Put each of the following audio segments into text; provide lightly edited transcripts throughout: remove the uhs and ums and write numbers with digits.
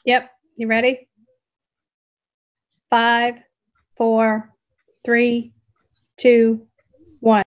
Yep. You ready? 5, 4, 3, 2, 1.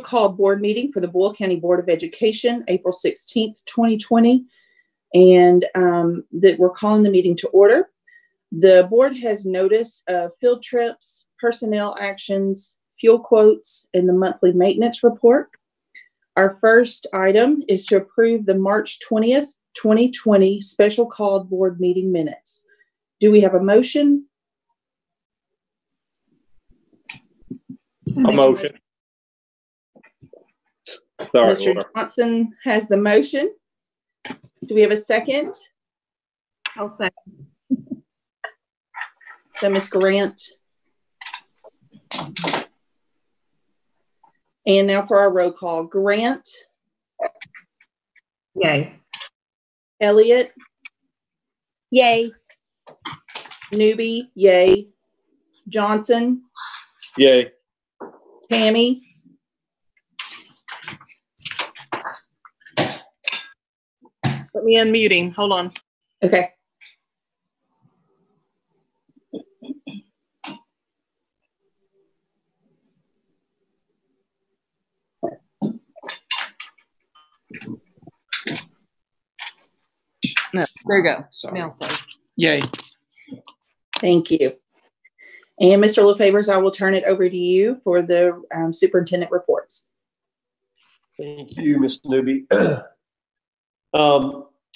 called board meeting for the Boyle County Board of Education, April 16th, 2020, and that we're calling the meeting to order. The board has notice of field trips, personnel actions, fuel quotes, and the monthly maintenance report. Our first item is to approve the March 20th, 2020 special called board meeting minutes. Do we have a motion? A motion. Sorry, Mr. Laura. Johnson has the motion. Do we have a second? I'll second. So Ms. Grant. And now for our roll call. Grant. Yay. Elliott. Yay. Newby. Yay. Johnson. Yay. Tammy. Let me unmuting. Hold on. Okay. No, there you go. Sorry. Now say. Yay. Thank you. And Mr. LaFavors, I will turn it over to you for the superintendent reports. Thank you, Ms. Newby.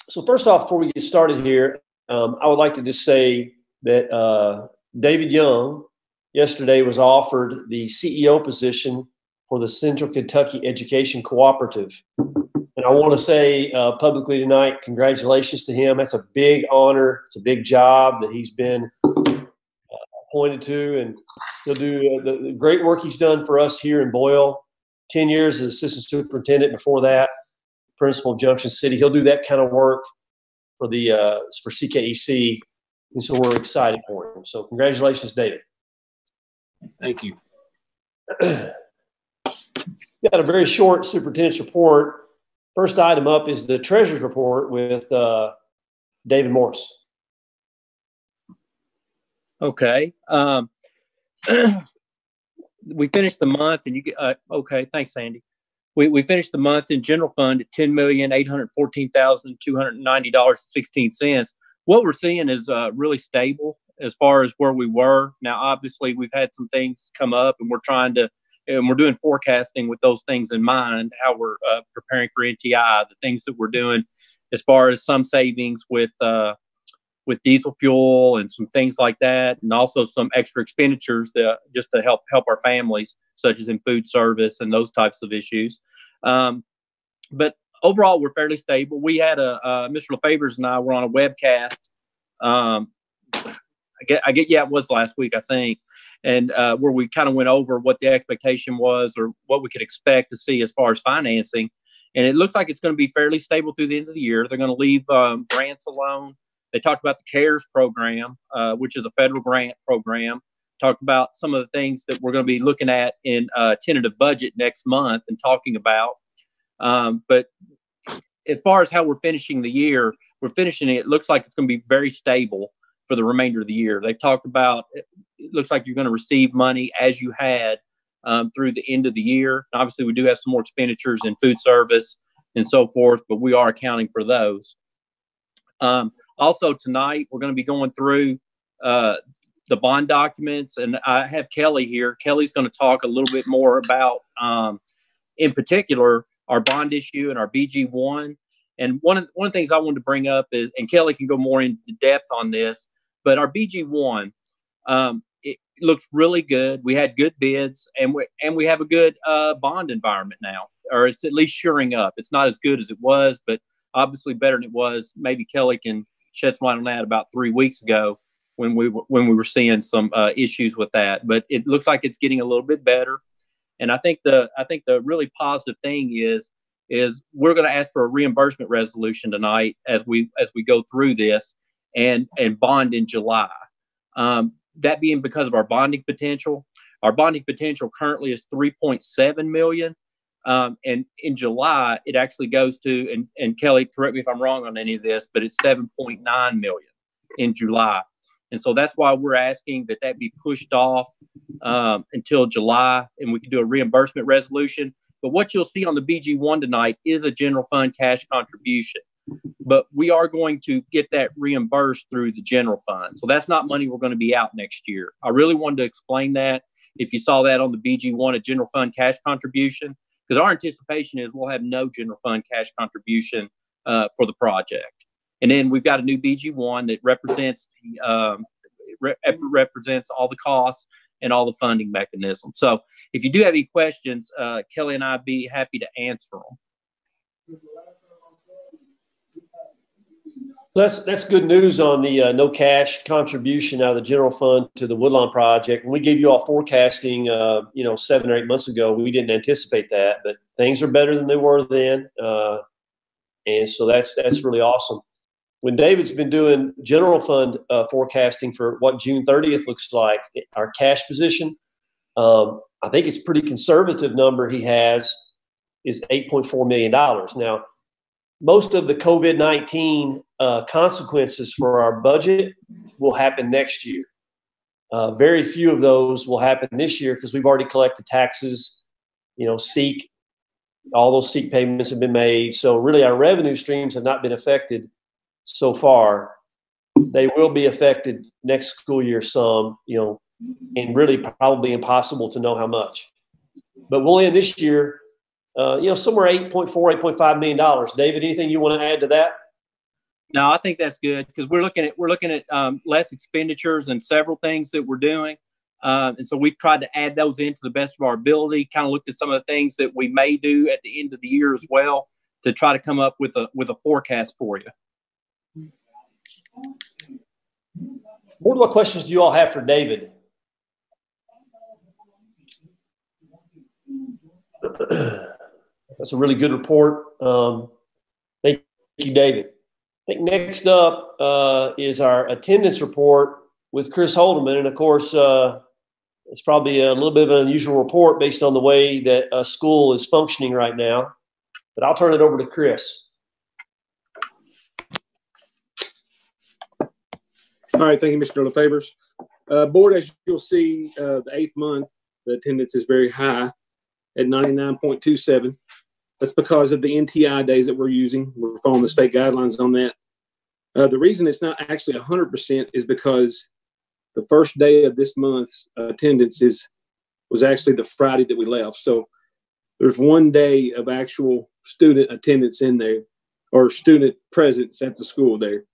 So first off, before we get started here, I would like to just say that David Young yesterday was offered the CEO position for the Central Kentucky Education Cooperative. And I want to say publicly tonight, congratulations to him. That's a big honor. It's a big job that he's been appointed to, and he'll do the great work he's done for us here in Boyle. 10 years as assistant superintendent, before that, principal of Junction City. He'll do that kind of work for the for CKEC, and so we're excited for him. So congratulations, David. Thank you. Got a very short superintendent's report. First item up is the treasurer's report with David Morris. Okay. We finished the month, and you get okay. Thanks, Andy. We finished the month in general fund at $10,814,290.16. What we're seeing is really stable as far as where we were. Now, obviously, we've had some things come up, and we're doing forecasting with those things in mind. How we're preparing for NTI, the things that we're doing as far as some savings with diesel fuel and some things like that, and also some extra expenditures just to help our families, such as in food service and those types of issues. But overall, we're fairly stable. We had Mr. LaFavors and I were on a webcast. It was last week, I think, and where we kind of went over what the expectation was or what we could expect to see as far as financing. And it looks like it's going to be fairly stable through the end of the year. They're going to leave grants alone. They talked about the CARES program, which is a federal grant program. Talked about some of the things that we're going to be looking at in tentative budget next month and talking about. But as far as how we're finishing the year, it looks like it's going to be very stable for the remainder of the year. They talked about it looks like you're going to receive money as you had through the end of the year. Obviously, we do have some more expenditures in food service and so forth, but we are accounting for those. Also tonight, we're going to be going through the bond documents, and I have Kelly here. Kelly's going to talk a little bit more about, in particular, our bond issue and our BG1. And one of the things I wanted to bring up is, and Kelly can go more into depth on this, but our BG1, it looks really good. We had good bids, and we have a good bond environment now, or it's at least shoring up. It's not as good as it was, but obviously better than it was. Maybe Kelly can shed some light on that about 3 weeks ago when we were seeing some issues with that. But it looks like it's getting a little bit better. And I think the really positive thing is we're going to ask for a reimbursement resolution tonight as we go through this and bond in July. That being because of our bonding potential. Our bonding potential currently is $3.7 million. And in July, it actually goes to, and Kelly, correct me if I'm wrong on any of this, but it's $7.9 million in July. And so that's why we're asking that be pushed off until July, and we can do a reimbursement resolution. But what you'll see on the BG1 tonight is a general fund cash contribution. But we are going to get that reimbursed through the general fund. So that's not money we're going to be out next year. I really wanted to explain that. If you saw that on the BG1, a general fund cash contribution, because our anticipation is we'll have no general fund cash contribution for the project. And then we've got a new BG1 that represents represents all the costs and all the funding mechanisms. So if you do have any questions, Kelly and I'd be happy to answer them. That's good news on the no cash contribution out of the general fund to the Woodlawn project. When we gave you all forecasting, 7 or 8 months ago, we didn't anticipate that, but things are better than they were then, and so that's really awesome. When David's been doing general fund forecasting for what June 30th looks like, our cash position, I think it's a pretty conservative number he has is $8.4 million. Now, most of the COVID-19 consequences for our budget will happen next year. Very few of those will happen this year because we've already collected taxes, SEEK, all those SEEK payments have been made. So really our revenue streams have not been affected so far. They will be affected next school year some, and really probably impossible to know how much. But we'll end this year somewhere $8.5 million. David, anything you want to add to that? No, I think that's good because we're looking at less expenditures and several things that we're doing, and so we've tried to add those in to the best of our ability. Kind of looked at some of the things that we may do at the end of the year as well to try to come up with a forecast for you. What questions do you all have for David? That's a really good report. Thank you, David. I think next up is our attendance report with Chris Holdeman. And of course, it's probably a little bit of an unusual report based on the way that school is functioning right now. But I'll turn it over to Chris. All right, thank you, Mr. LaFavors. Board, as you'll see, the 8th month, the attendance is very high at 99.27. That's because of the NTI days that we're using. We're following the state guidelines on that. The reason it's not actually 100% is because the first day of this month's attendance was actually the Friday that we left. So there's one day of actual student attendance in there, or student presence at the school there.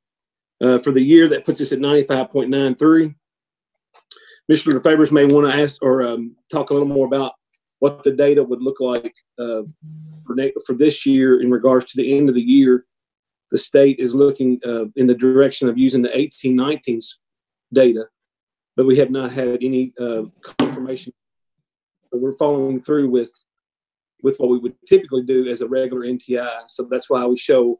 For the year, that puts us at 95.93. Mr. LaFavors may want to ask or talk a little more about what the data would look like for this year in regards to the end of the year. The state is looking in the direction of using the 18-19 data, but we have not had any confirmation. But we're following through with what we would typically do as a regular NTI. So that's why we show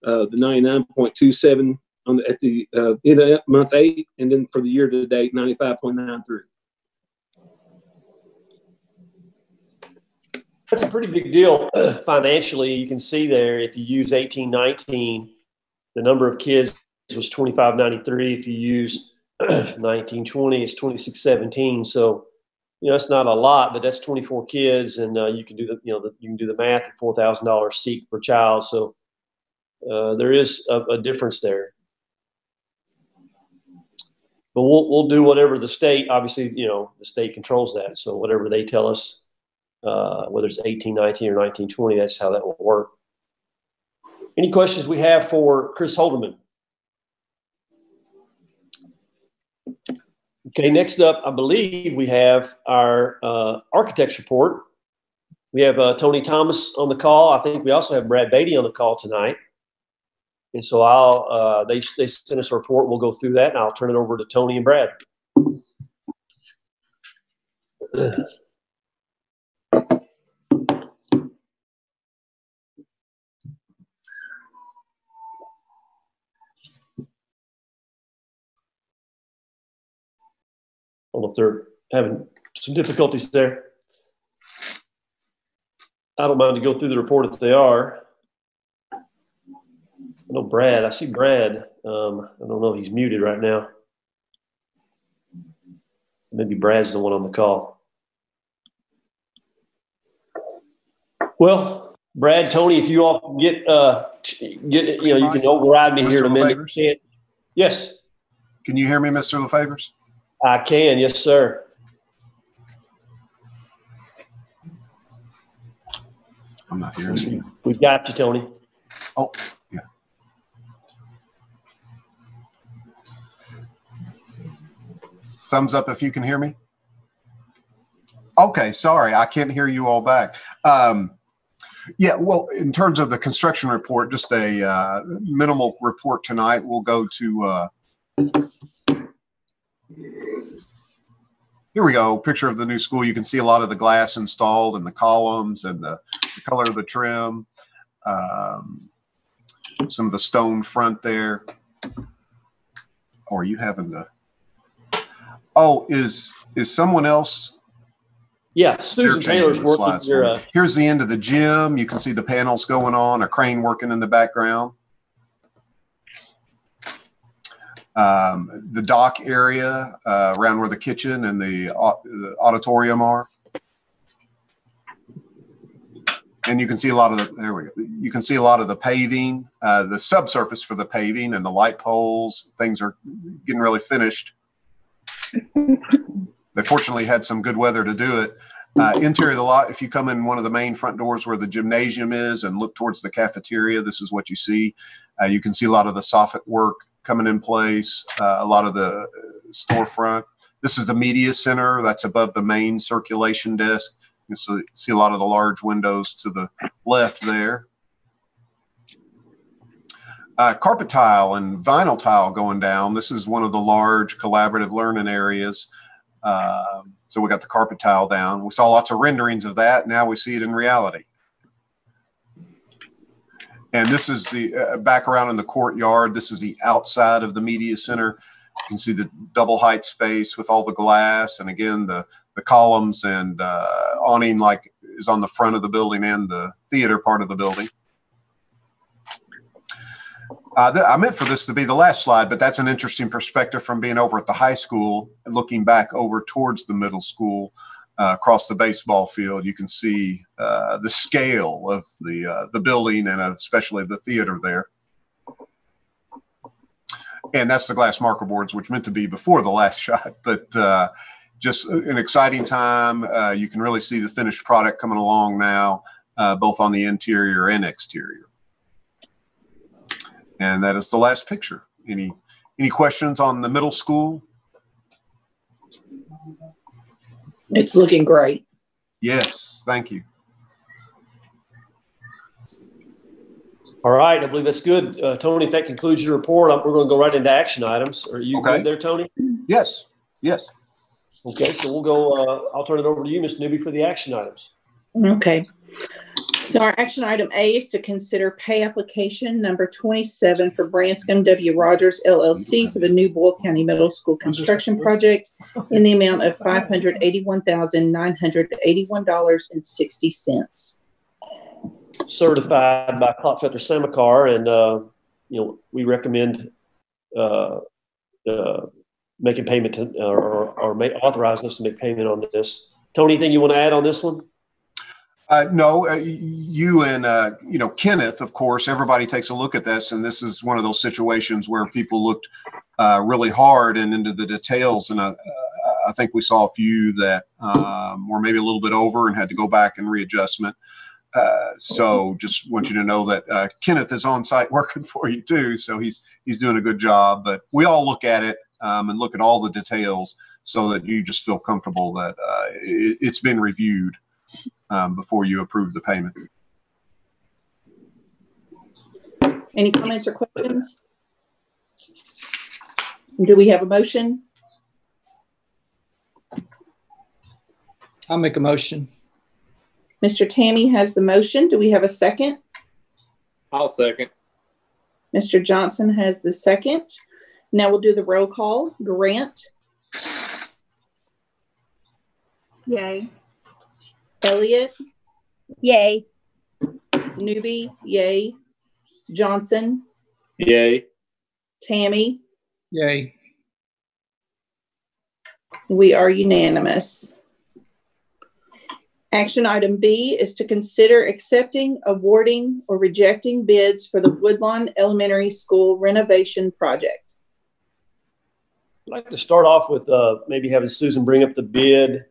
the 99.27 at the end of month 8, and then for the year to date, 95.93. That's a pretty big deal financially. You can see there, if you use 18-19, the number of kids was 2593. If you use 19-20, it's 2617. So, it's not a lot, but that's 24 kids, and you can do the math at $4,000 SEEK per child. So there is a difference there. But we'll do whatever the state. Obviously, the state controls that. So whatever they tell us. Whether it's 18-19 or 19-20, that's how that will work. Any questions we have for Chris Holdeman? Okay, next up, I believe we have our architects report. We have Tony Thomas on the call. I think we also have Brad Beatty on the call tonight. And so they sent us a report. We'll go through that, and I'll turn it over to Tony and Brad. I don't know if they're having some difficulties there. I don't mind to go through the report if they are. I know Brad. I see Brad. I don't know if he's muted right now. Maybe Brad's the one on the call. Well, Brad, Tony, if you all can get you can override me here in a minute. Yes. Can you hear me, Mr. LaFavors? I can. Yes, sir. I'm not hearing you. We've got you, Tony. Oh, yeah. Thumbs up if you can hear me. Okay, sorry, I can't hear you all back. Yeah, well, in terms of the construction report, just a minimal report tonight. We'll go to, here we go, picture of the new school. You can see a lot of the glass installed and the columns and the color of the trim. Some of the stone front there. Oh, are you having the, oh, is someone else? Yeah, Susan Taylor's working here. Here's the end of the gym. You can see the panels going on, a crane working in the background. The dock area around where the kitchen and the auditorium are. And you can see a lot of the, there we go. You can see a lot of the paving, the subsurface for the paving and the light poles. Things are getting really finished. They fortunately had some good weather to do it. Interior of the lot, if you come in one of the main front doors where the gymnasium is and look towards the cafeteria, this is what you see. You can see a lot of the soffit work coming in place, a lot of the storefront. This is the media center that's above the main circulation desk. You see a lot of the large windows to the left there. Carpet tile and vinyl tile going down. This is one of the large collaborative learning areas. So we got the carpet tile down. We saw lots of renderings of that. Now we see it in reality. And this is the back around in the courtyard. This is the outside of the media center. You can see the double height space with all the glass. And again, the columns and awning like is on the front of the building and the theater part of the building. I meant for this to be the last slide, but that's an interesting perspective from being over at the high school and looking back over towards the middle school across the baseball field. You can see the scale of the building and especially the theater there. And that's the glass marker boards, which meant to be before the last shot, but just an exciting time. You can really see the finished product coming along now, both on the interior and exterior. And that is the last picture. Any questions on the middle school? It's looking great. Yes, thank you. All right, I believe that's good. Tony, if that concludes your report, we're going to go right into action items. Are you good there, Tony? Yes, yes. Okay, so we'll go, I'll turn it over to you, Ms. Newby, for the action items. Okay. So our action item A is to consider pay application number 27 for Branscombe W. Rogers, LLC for the new Boyle County Middle School construction project in the amount of $581,981.60. Certified by Klopfelter Samakar, and we recommend making payment to, or authorizing us to make payment on this. Tony, anything you want to add on this one? No, you and, Kenneth, of course, everybody takes a look at this, and this is one of those situations where people looked really hard and into the details, and I think we saw a few that were maybe a little bit over and had to go back and readjustment. So just want you to know that Kenneth is on site working for you too, so he's doing a good job, but we all look at it and look at all the details so that you just feel comfortable that it's been reviewed before you approve the payment. Any comments or questions? Do we have a motion? I'll make a motion. Mr. Tammy has the motion. Do we have a second? I'll second. Mr. Johnson has the second. Now we'll do the roll call. Grant. Yay. Elliott. Yay. Newby. Yay. Johnson. Yay. Tammy. Yay. We are unanimous. Action item B is to consider accepting, awarding, or rejecting bids for the Woodlawn Elementary School renovation project. I'd like to start off with maybe having Susan bring up the bids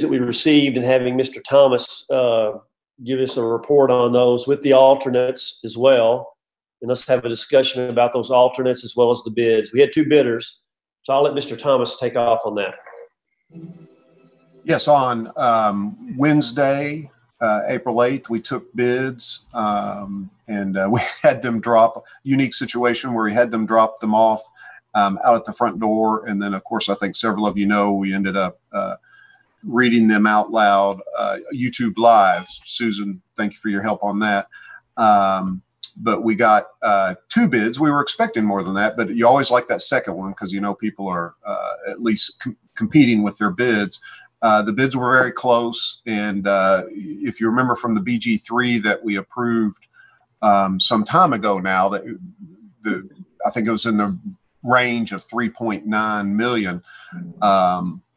that we received, and having Mr. Thomas give us a report on those with the alternates as well. And let's have a discussion about those alternates as well as the bids. We had 2 bidders, so I'll let Mr. Thomas take off on that. Yes, on Wednesday, April 8th, we took bids and we had them drop, unique situation where we had them drop them off out at the front door. And then, of course, I think several of you know, we ended up reading them out loud, YouTube Live. Susan, thank you for your help on that. But we got 2 bids. We were expecting more than that, but you always like that second one because you know people are at least competing with their bids. The bids were very close, and if you remember from the BG3 that we approved some time ago now, that I think it was in the range of 3.9 million,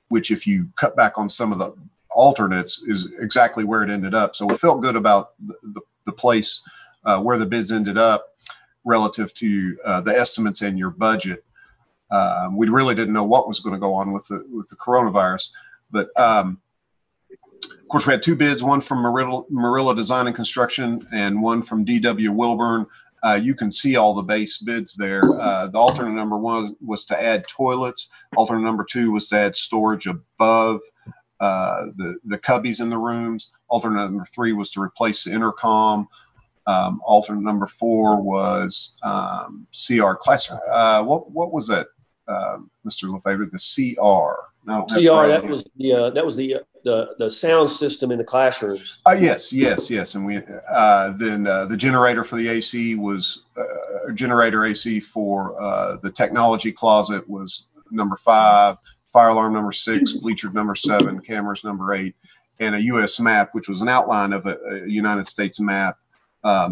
which if you cut back on some of the alternates is exactly where it ended up. So we felt good about the place where the bids ended up relative to the estimates in your budget. We really didn't know what was going to go on with the coronavirus. But of course, we had 2 bids, one from Marilla Design and Construction and one from DW Wilburn. You can see all the base bids there. The alternate number 1 was to add toilets. Alternate number 2 was to add storage above the cubbies in the rooms. Alternate number 3 was to replace the intercom. Alternate number 4 was CR classroom. What was that, Mr. Lefebvre? The CR. CR, that was the sound system in the classrooms. Yes, and we then the generator for the AC was generator AC for the technology closet was number 5, fire alarm number 6, bleacher number 7, cameras number 8, and a U.S. map, which was an outline of a United States map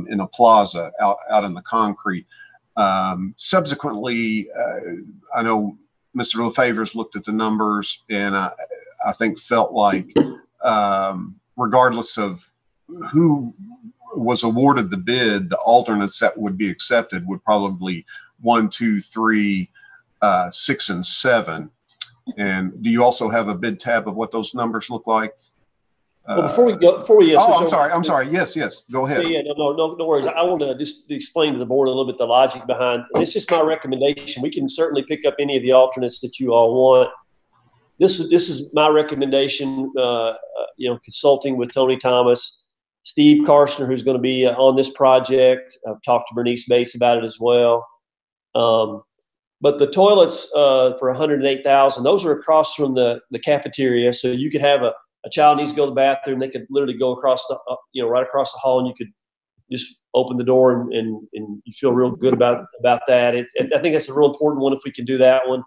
in a plaza out in the concrete. Subsequently, I know Mr. Lefebvre's looked at the numbers, and I think felt like, regardless of who was awarded the bid, the alternates that would be accepted would probably 1, 2, 3, 6, and 7. And do you also have a bid tab of what those numbers look like? Well, before we I'm sorry. Yes. Go ahead. Yeah, no worries. I want to just explain to the board a little bit the logic behind. It's just my recommendation. We can certainly pick up any of the alternates that you all want. This is my recommendation. Consulting with Tony Thomas, Steve Karshner, who's going to be on this project. I've talked to Bernice Bates about it as well. But the toilets for $108,000, those are across from the cafeteria, so you could have a child needs to go to the bathroom, they could literally go across the, right across the hall, and you could just open the door and you feel real good about that. I think that's a real important one if we can do that one.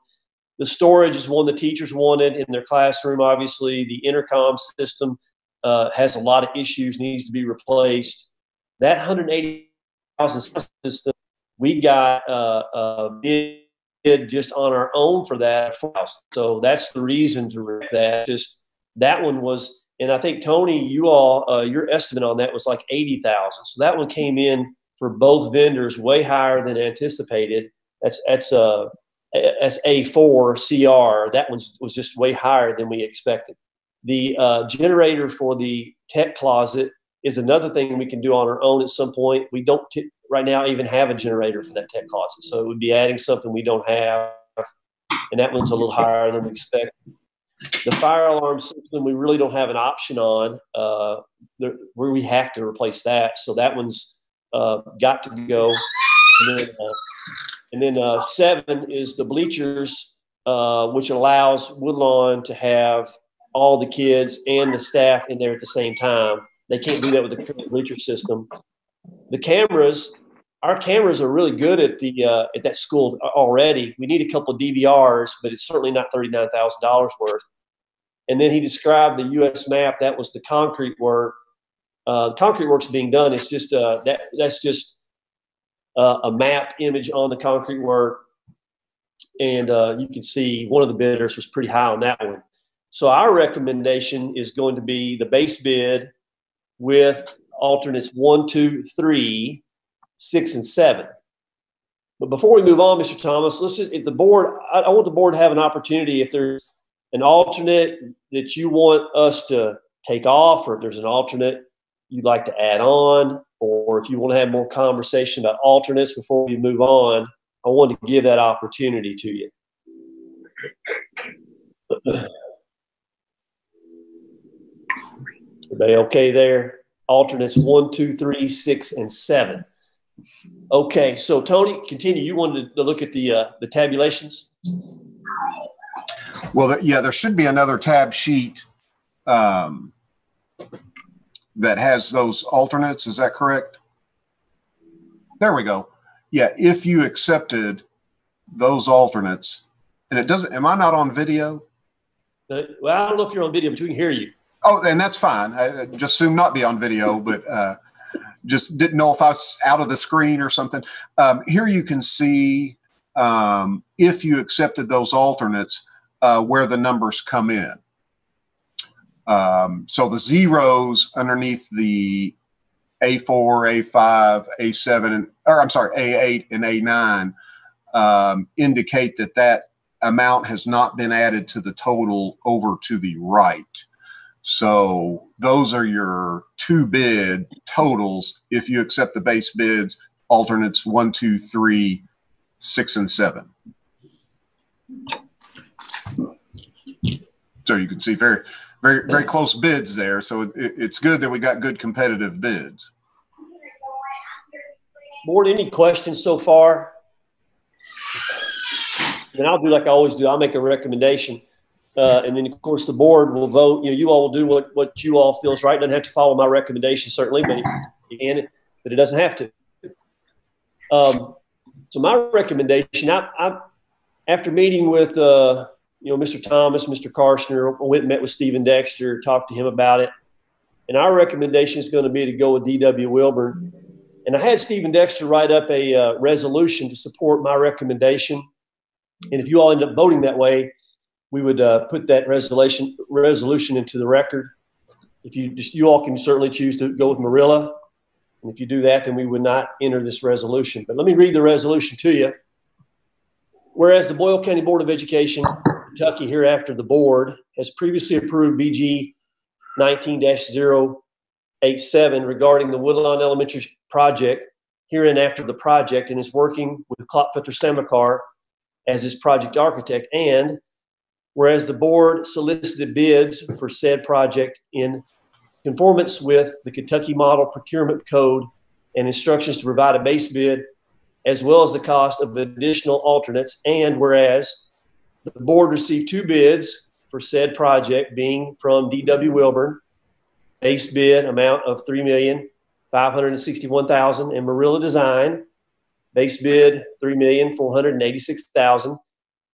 The storage is one the teachers wanted in their classroom. Obviously, the intercom system has a lot of issues, needs to be replaced. That $180,000 system, we got a bid just on our own for that. So that's the reason to rent that. Just that one was, and I think Tony, you all, your estimate on that was like $80,000. So that one came in for both vendors way higher than anticipated. That's A4 CR. That one was just way higher than we expected. The generator for the tech closet is another thing we can do on our own at some point. We don't right now even have a generator for that tech closet, so it would be adding something we don't have, and that one's a little higher than we expect. The fire alarm system, we really don't have an option on where we have to replace that. So that one's got to go. And then 7 is the bleachers, which allows Woodlawn to have all the kids and the staff in there at the same time. They can't do that with the current bleacher system. The cameras, our cameras are really good at that school already. We need a couple of DVRs, but it's certainly not $39,000 worth. And then he described the U.S. map. That was the concrete work. Concrete work's being done. It's just that's just a map image on the concrete work, and you can see one of the bidders was pretty high on that one. So our recommendation is going to be the base bid with alternates 1, 2, 3, 6, and 7. But before we move on, Mr. Thomas, let's just, if the board, I want the board to have an opportunity, if there's an alternate that you want us to take off, or if there's an alternate you'd like to add on, or if you want to have more conversation about alternates before we move on, I want to give that opportunity to you. Everybody okay there? Alternates 1, 2, 3, 6, and 7. Okay, so Tony, continue. You wanted to look at the tabulations? Well, yeah, there should be another tab sheet that has those alternates. Is that correct? There we go. Yeah, if you accepted those alternates, and it doesn't, am I not on video? Well, I don't know if you're on video, but we can hear you. Oh, and that's fine. I just assume not be on video, but just didn't know if I was out of the screen or something. Here you can see if you accepted those alternates, where the numbers come in. So the zeros underneath the A4, A5, A7, or I'm sorry, A8 and A9 indicate that that amount has not been added to the total over to the right. So those are your two bid totals if you accept the base bids, alternates 1, 2, 3, 6, and 7. So you can see very, very, very close bids there. So it's good that we got good competitive bids. Board, any questions so far? And I'll do like I always do. I'll make a recommendation. And then, of course, the board will vote. You know, you all will do what you all feel is right. Doesn't have to follow my recommendation, certainly, but you can, but it doesn't have to. So my recommendation, I after meeting with, Mr. Thomas, Mr. Karshner, I went and met with Stephen Dexter, talked to him about it. And our recommendation is going to be to go with D.W. Wilburn. And I had Stephen Dexter write up a resolution to support my recommendation. And if you all end up voting that way, we would put that resolution into the record. If you all can certainly choose to go with Marilla. And if you do that, then we would not enter this resolution. But let me read the resolution to you. Whereas the Boyle County Board of Education, Kentucky, hereafter the board, has previously approved BG 19-087 regarding the Woodlawn Elementary project, hereinafter the project, and is working with Klopfetter Samakar as its project architect. And whereas the board solicited bids for said project in conformance with the Kentucky Model Procurement Code and instructions to provide a base bid, as well as the cost of additional alternates. And whereas the board received 2 bids for said project, being from D.W. Wilburn, base bid amount of $3,561,000, and Marilla Design, base bid $3,486,000.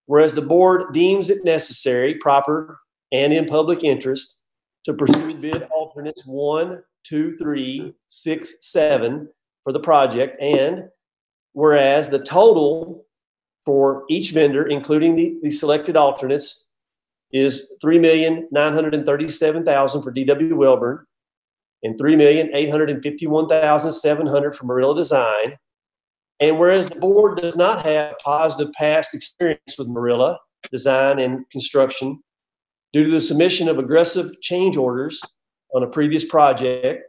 Whereas the board deems it necessary, proper, and in public interest to pursue bid alternates 1, 2, 3, 6, 7 for the project, and whereas the total for each vendor, including the selected alternates, is $3,937,000 for D.W. Wilburn and $3,851,700 for Marilla Design. And whereas the board does not have positive past experience with Marilla Design and construction due to the submission of aggressive change orders on a previous project,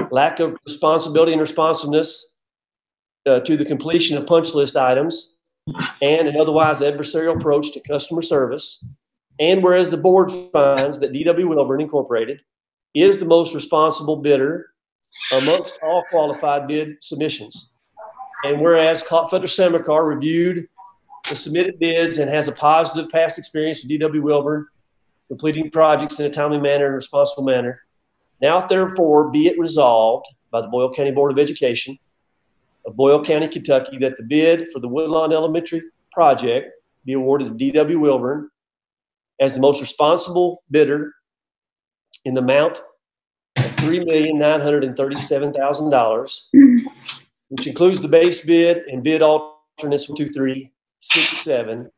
lack of responsibility and responsiveness to the completion of punch list items, and an otherwise adversarial approach to customer service. And whereas the board finds that D.W. Wilburn Incorporated is the most responsible bidder amongst all qualified bid submissions. And whereas Klopfetter Samakar reviewed the submitted bids and has a positive past experience with D.W. Wilburn completing projects in a timely manner and responsible manner, now therefore be it resolved by the Boyle County Board of Education of Boyle County, Kentucky, that the bid for the Woodlawn Elementary project be awarded to D.W. Wilburn as the most responsible bidder in the amount of $3,937,000, which includes the base bid and bid alternates 1, 2, 3, 6, 7,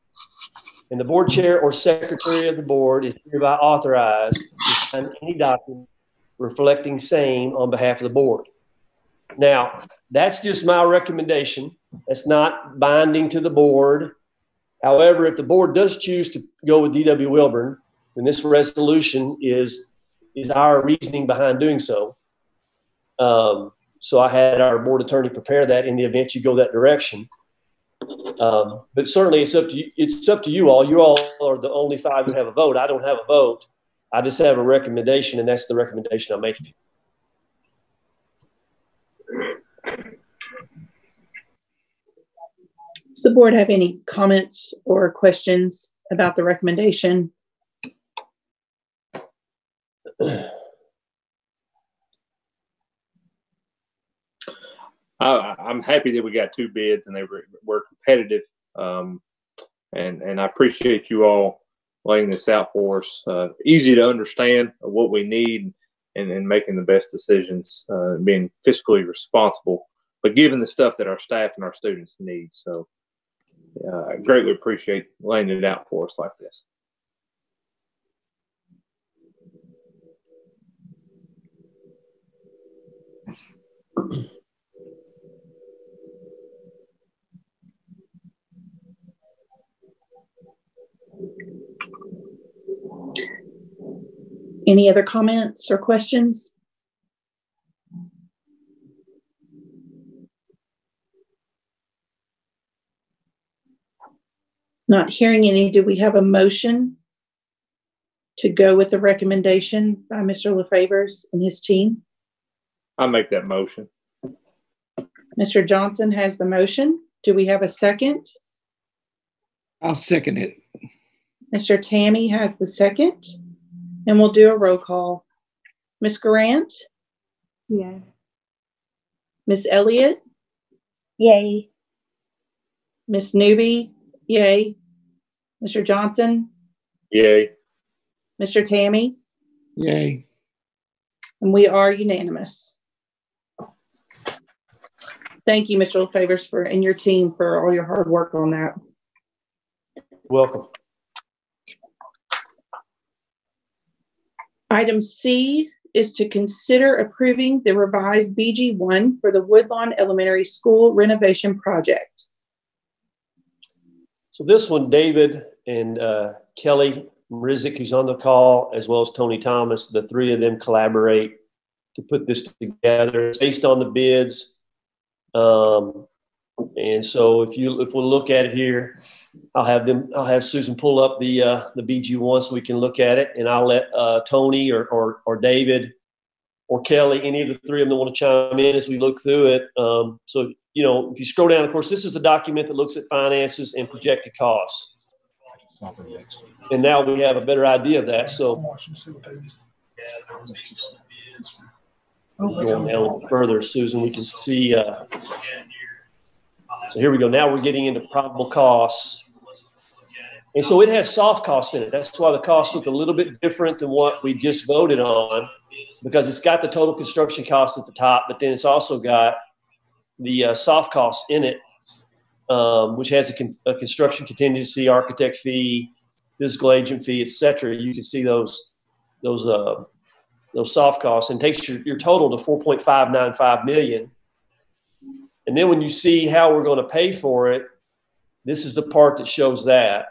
and the board chair or secretary of the board is hereby authorized to sign any document reflecting same on behalf of the board. Now, that's just my recommendation. That's not binding to the board. However, if the board does choose to go with D.W. Wilburn, then this resolution is our reasoning behind doing so. So I had our board attorney prepare that in the event you go that direction. But certainly it's up to you. It's up to you all. You all are the only 5 who have a vote. I don't have a vote. I just have a recommendation, and that's the recommendation I'm making. Does the board have any comments or questions about the recommendation? I'm happy that we got 2 bids and they were competitive. And I appreciate you all laying this out for us. Easy to understand what we need and making the best decisions, being fiscally responsible, but giving the stuff that our staff and our students need. So I greatly appreciate laying it out for us like this. Any other comments or questions? Not hearing any. Do we have a motion to go with the recommendation by Mr. LaFavors and his team? I make that motion. Mr. Johnson has the motion. Do we have a second? I'll second it. Mr. Tammy has the second. And we'll do a roll call. Ms. Grant? Yay. Ms. Elliott? Yay. Ms. Newby? Yay. Mr. Johnson? Yay. Mr. Tammy? Yay. And we are unanimous. Thank you, Mr. LaFavors, and your team for all your hard work on that. Welcome. Item C is to consider approving the revised BG1 for the Woodlawn Elementary School renovation project. So this one, David and Kelly Rizik, who's on the call, as well as Tony Thomas, the 3 of them collaborate to put this together. It's based on the bids. And so if we'll look at it here, I'll have Susan pull up the BG1 so we can look at it, and I'll let Tony or David or Kelly, any of the 3 of them that want to chime in as we look through it. So, if you scroll down, of course, this is a document that looks at finances and projected costs. And now we have a better idea of that. So going a little further, Susan, we can see. So here we go. Now we're getting into probable costs. And so it has soft costs in it. That's why the costs look a little bit different than what we just voted on, because it's got the total construction cost at the top, but then it's also got the soft costs in it, which has a construction contingency, architect fee, physical agent fee, etc. You can see those soft costs, and takes your total to $4.595 million. And then when you see how we're going to pay for it, this is the part that shows that.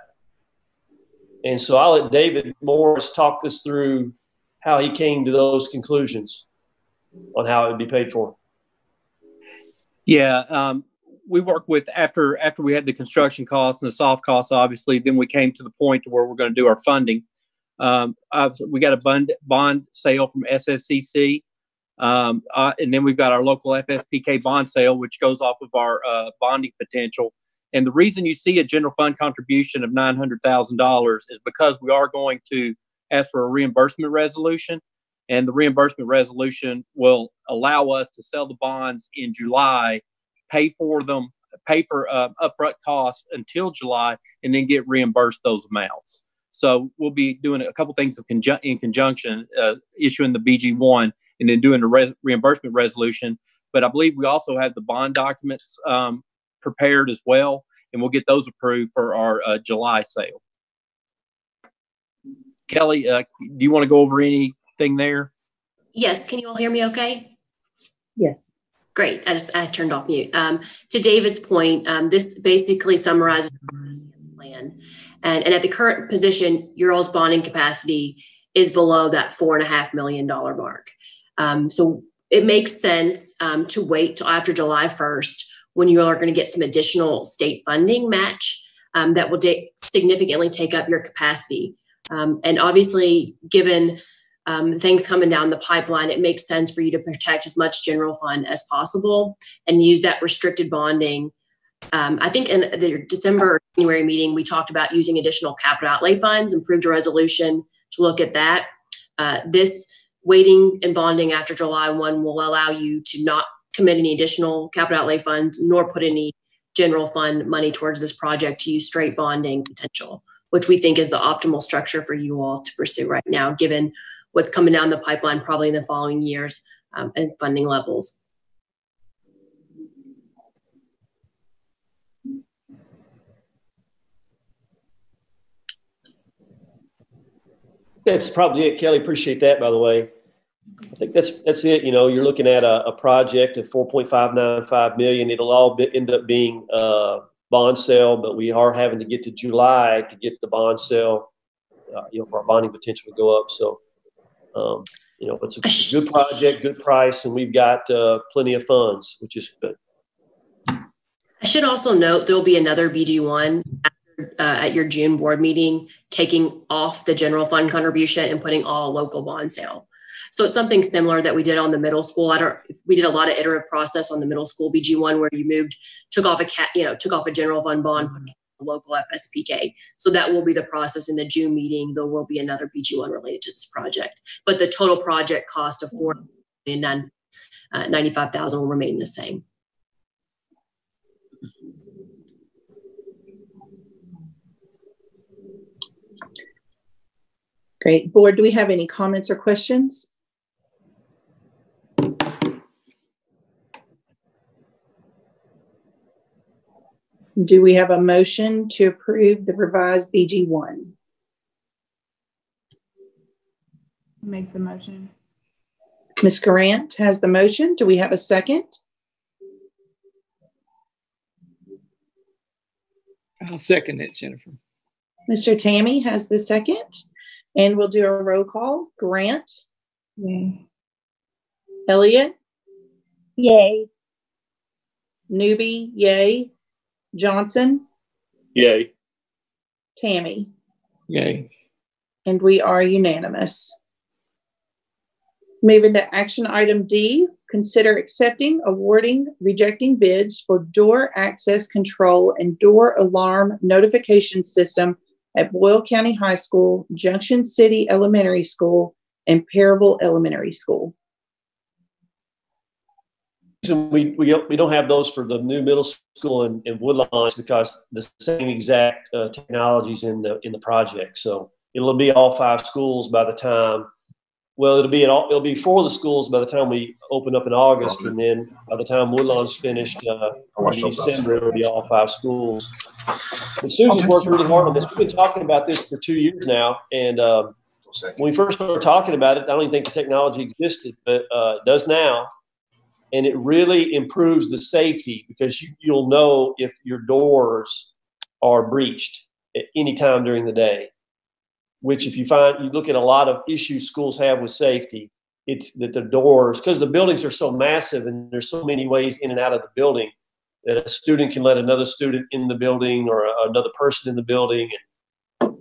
And so I'll let David Morris talk us through how he came to those conclusions on how it would be paid for. Yeah, we worked with after we had the construction costs and the soft costs, obviously, then we came to the point to where we're going to do our funding. We got a bond sale from SFCC. And then we've got our local FSPK bond sale, which goes off of our bonding potential. And the reason you see a general fund contribution of $900,000 is because we are going to ask for a reimbursement resolution. And the reimbursement resolution will allow us to sell the bonds in July, pay for upfront costs until July, and then get reimbursed those amounts. So we'll be doing a couple things in conjunction, issuing the BG1 and then doing the reimbursement resolution. But I believe we also have the bond documents prepared as well, and we'll get those approved for our July sale. Kelly, do you want to go over anything there? Yes. Can you all hear me okay? Yes. Great. I turned off mute. To David's point, this basically summarizes the plan. And at the current position, your all's bonding capacity is below that $4.5 million mark. So it makes sense to wait till after July 1st when you are going to get some additional state funding match that will significantly take up your capacity. And obviously, given things coming down the pipeline, it makes sense for you to protect as much general fund as possible and use that restricted bonding. I think in the December or January meeting, we talked about using additional capital outlay funds, improved a resolution to look at that. This waiting and bonding after July 1 will allow you to not commit any additional capital outlay funds, nor put any general fund money towards this project to use straight bonding potential, which we think is the optimal structure for you all to pursue right now, given what's coming down the pipeline probably in the following years and funding levels. That's probably it, Kelly. Appreciate that, by the way. I think that's it. You know, you're looking at a project of $4.595 million. It'll all end up being bond sale, but we are having to get to July to get the bond sale, for our bonding potential to go up. So, it's a good project, good price, and we've got plenty of funds, which is good. I should also note there'll be another BG1 at your June board meeting, taking off the general fund contribution and putting all local bond sale. So it's something similar that we did on the middle school. We did a lot of iterative process on the middle school BG1 where you took off a general fund bond, put a local FSPK. So that will be the process in the June meeting. There will be another BG1 related to this project, but the total project cost of $495,000 will remain the same. Great. Board, do we have any comments or questions? Do we have a motion to approve the revised BG1? Make the motion. Ms. Grant has the motion. Do we have a second? I'll second it, Jennifer. Mr. Tammy has the second. And we'll do a roll call. Grant? Yay. Elliott? Yay. Newby? Yay. Johnson? Yay. Tammy? Yay. And we are unanimous. Moving to action item D, consider accepting, awarding, rejecting bids for door access control and door alarm notification system at Boyle County High School, Junction City Elementary School, and Parable Elementary School. We don't have those for the new middle school and Woodlawns because the same exact technologies in the project. So it'll be all 5 schools by the time. Well, it'll be 4 of the schools by the time we open up in August, and then by the time Woodlawn's finished in December, it'll be all 5 schools. And Susan's worked really hard on this. We've been talking about this for 2 years now, and when we first started talking about it, I don't even think the technology existed, but it does now. And it really improves the safety because you'll know if your doors are breached at any time during the day, which if you look at a lot of issues schools have with safety, it's that the doors, because the buildings are so massive and there's so many ways in and out of the building that a student can let another student in the building or another person in the building and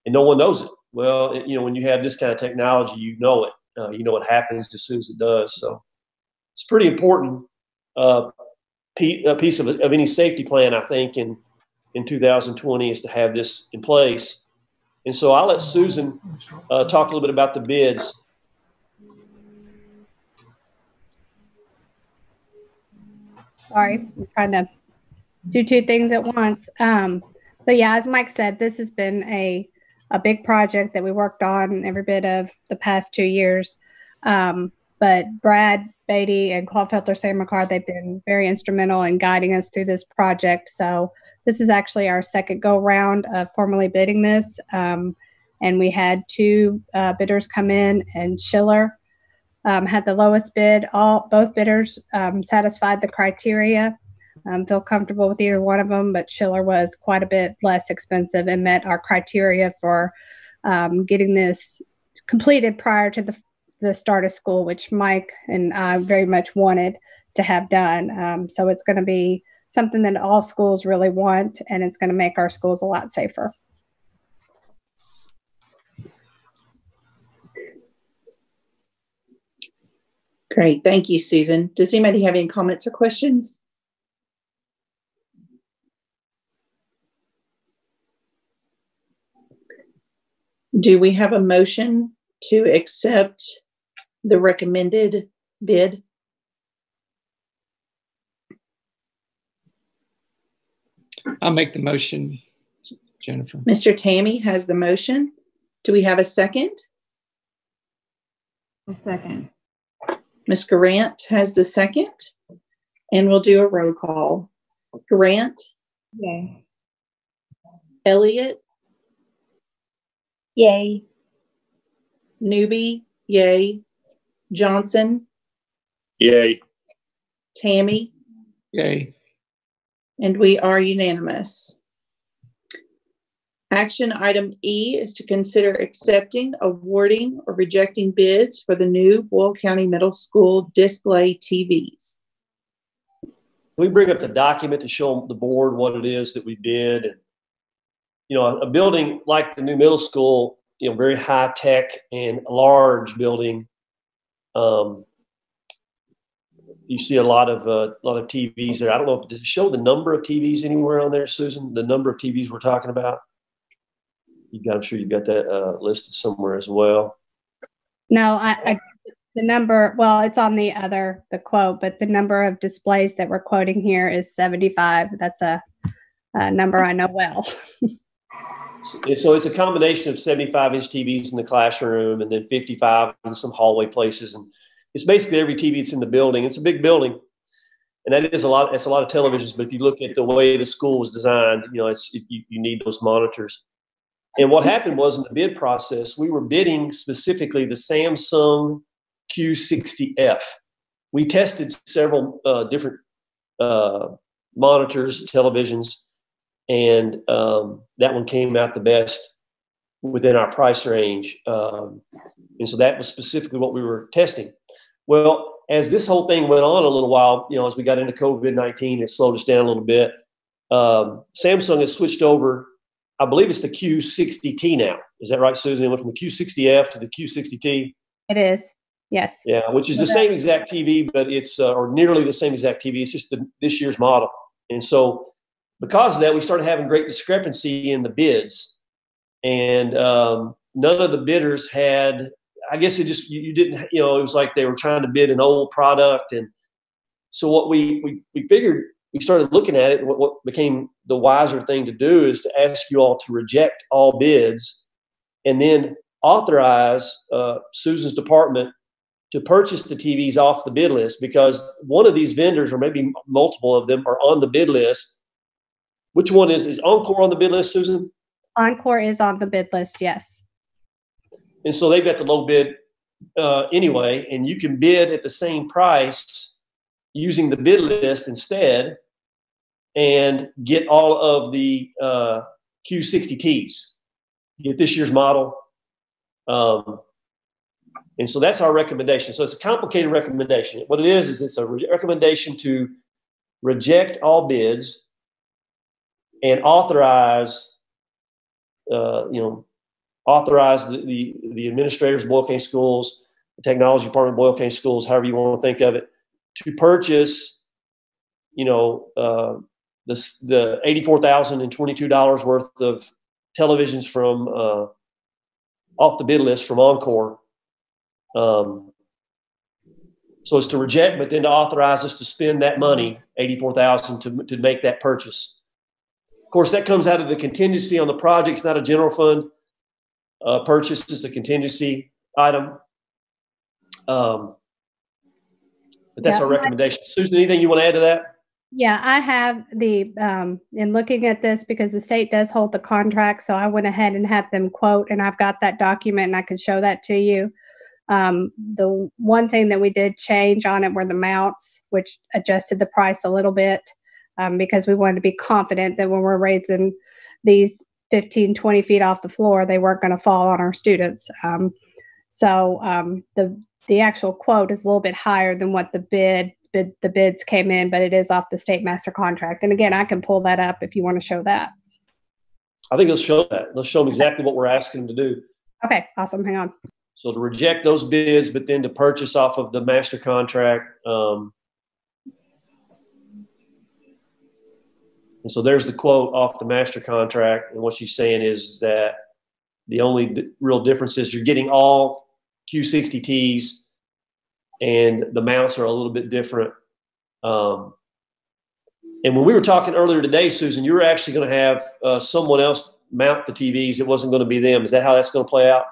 no one knows it. Well, when you have this kind of technology, you know it. You know what happens as soon as it does. So it's pretty important piece of any safety plan, I think, in 2020 is to have this in place. And so I'll let Susan talk a little bit about the bids. Sorry, I'm trying to do 2 things at once. So yeah, as Mike said, this has been a big project that we worked on every bit of the past 2 years. But Brad Beatty and Claude Sam McCart, they've been very instrumental in guiding us through this project. So this is actually our second go round of formally bidding this. and we had two bidders come in, and Schiller had the lowest bid. Both bidders satisfied the criteria. Feel comfortable with either one of them, but Schiller was quite a bit less expensive and met our criteria for getting this completed prior to the start of school, which Mike and I very much wanted to have done. So it's going to be something that all schools really want, and it's going to make our schools a lot safer. Great. Thank you, Susan. Does anybody have any comments or questions? Do we have a motion to accept the recommended bid? I'll make the motion, Jennifer. Mr. Tammy has the motion. Do we have a second? A second. Ms. Grant has the second, and we'll do a roll call. Grant? Yay. Elliott? Yay. Newby? Yay. Johnson? Yay. Tammy? Yay. And we are unanimous. Action item E is to consider accepting, awarding, or rejecting bids for the new Boyle County Middle School display TVs. We bring up the document to show the board what it is that we bid. And, you know, a building like the new middle school, you know, very high tech and a large building. You see a lot of TVs there. I don't know, did it show the number of TVs anywhere on there, Susan? The number of TVs we're talking about? I'm sure you've got that listed somewhere as well. No, the number, well, it's on the quote, but the number of displays that we're quoting here is 75. That's a number I know well. So it's a combination of 75-inch TVs in the classroom and then 55 in some hallway places. And it's basically every TV that's in the building. It's a big building. And that is a lot. It's a lot of televisions. But if you look at the way the school was designed, you know, you need those monitors. And what happened was in the bid process, we were bidding specifically the Samsung Q60F. We tested several different monitors, televisions, and that one came out the best within our price range. And so that was specifically what we were testing. Well, as this whole thing went on a little while, you know, as we got into COVID-19, it slowed us down a little bit. Samsung has switched over. I believe it's the Q60T now. Is that right, Susan? It went from the Q60F to the Q60T. It is. Yes. Yeah, which is the same exact TV, but it's or nearly the same exact TV. It's just this year's model. And so because of that, we started having great discrepancy in the bids. And none of the bidders had, I guess it just, you didn't, you know, it was like they were trying to bid an old product. And so what we figured, we started looking at it. What became the wiser thing to do is to ask you all to reject all bids and then authorize Susan's department to purchase the TVs off the bid list, because one of these vendors, or maybe multiple of them, are on the bid list. Which one is Encore on the bid list, Susan? Encore is on the bid list, yes. And so they've got the low bid anyway, and you can bid at the same price using the bid list instead and get all of the Q60Ts. Get this year's model. And so that's our recommendation. So it's a complicated recommendation. What it is it's a recommendation to reject all bids and authorize, authorize the administrators of Boyle County Schools, the technology department of Boyle County Schools, however you want to think of it, to purchase, the $84,022 worth of televisions from off the bid list from Encore. So it's to reject, but then to authorize us to spend that money, $84,000, to make that purchase. Of course, that comes out of the contingency on the project. It's not a general fund purchase; it's a contingency item. But that's our recommendation. Susan, anything you want to add to that? Yeah, I have the in looking at this because the state does hold the contract, so I went ahead and had them quote, and I've got that document and I can show that to you. The one thing that we did change on it were the mounts, which adjusted the price a little bit because we wanted to be confident that when we're raising these 15, 20 feet off the floor, they weren't going to fall on our students. The actual quote is a little bit higher than what the bids came in, but it is off the state master contract. And again, I can pull that up if you want to show that. I think let's show that. Let's show them exactly what we're asking them to do. Okay, awesome. Hang on. So to reject those bids, but then to purchase off of the master contract. And so there's the quote off the master contract. And what she's saying is that the only real difference is you're getting all Q60Ts and the mounts are a little bit different. And when we were talking earlier today, Susan, you were actually going to have someone else mount the TVs. It wasn't going to be them. Is that how that's going to play out?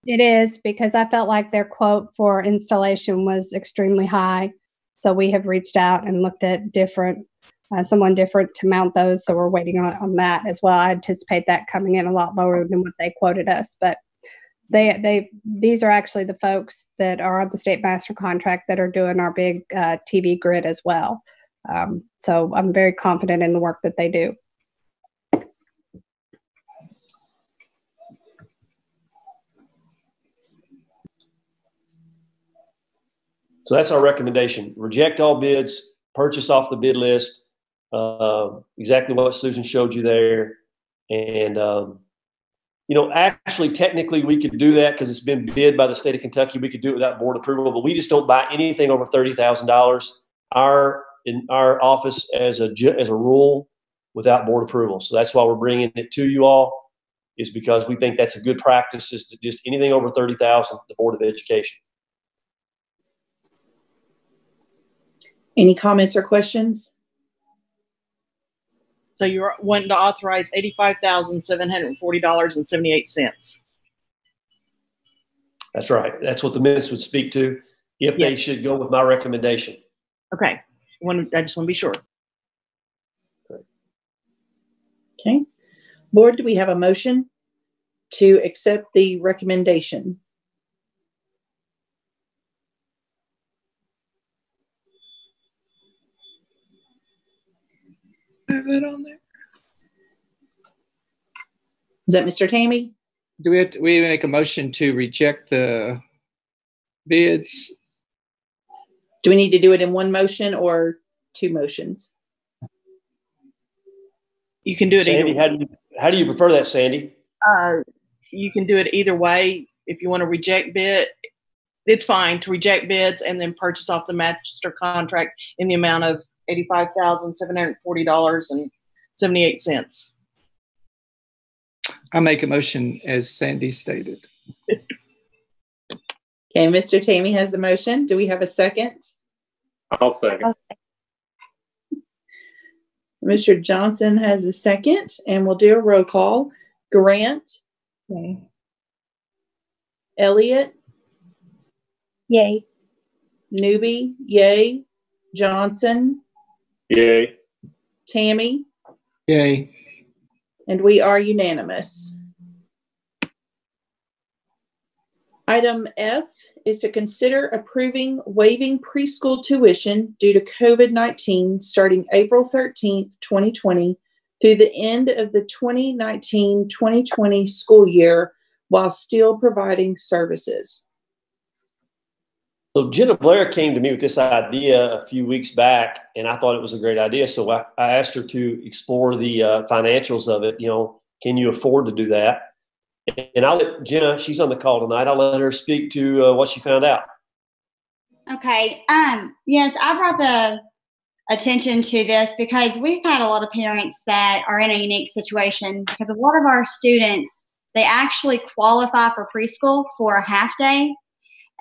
It is, because I felt like their quote for installation was extremely high. So we have reached out and looked at someone different to mount those. So we're waiting on that as well. I anticipate that coming in a lot lower than what they quoted us, but these are actually the folks that are on the state master contract that are doing our big TV grid as well. So I'm very confident in the work that they do. So that's our recommendation. Reject all bids, purchase off the bid list, exactly what Susan showed you there. And, actually, technically, we could do that because it's been bid by the state of Kentucky. We could do it without board approval, but we just don't buy anything over $30,000 in our office as a rule without board approval. So that's why we're bringing it to you all, is because we think that's a good practice, is to just anything over $30,000, the Board of Education. Any comments or questions? So you're wanting to authorize $85,740.78. That's right. That's what the minutes would speak to if they should go with my recommendation. Okay. I just want to be sure. Okay. Board, do we have a motion to accept the recommendation? Have it on there. Is that Mr. Tammy? Do we make a motion to reject the bids? Do we need to do it in one motion or two motions? You can do it Sandy, either way. How do you prefer that, Sandy? You can do it either way. If you want to reject bid, it's fine to reject bids and then purchase off the master contract in the amount of $85,740.78. I make a motion as Sandy stated. Okay, Mr. Tammy has the motion. Do we have a second? I'll second. Mr. Johnson has a second, and we'll do a roll call. Grant? Yay. Elliott? Yay. Newby? Yay. Johnson? Yay. Tammy? Yay. And we are unanimous. Item F is to consider approving waiving preschool tuition due to COVID-19 starting April 13th, 2020 through the end of the 2019-2020 school year while still providing services. So Jenna Blair came to me with this idea a few weeks back, and I thought it was a great idea. So I asked her to explore the financials of it. Can you afford to do that? And I'll let Jenna, she's on the call tonight. I'll let her speak to what she found out. Okay. Yes, I brought the attention to this because we've had a lot of parents that are in a unique situation because a lot of our students, they actually qualify for preschool for a half day.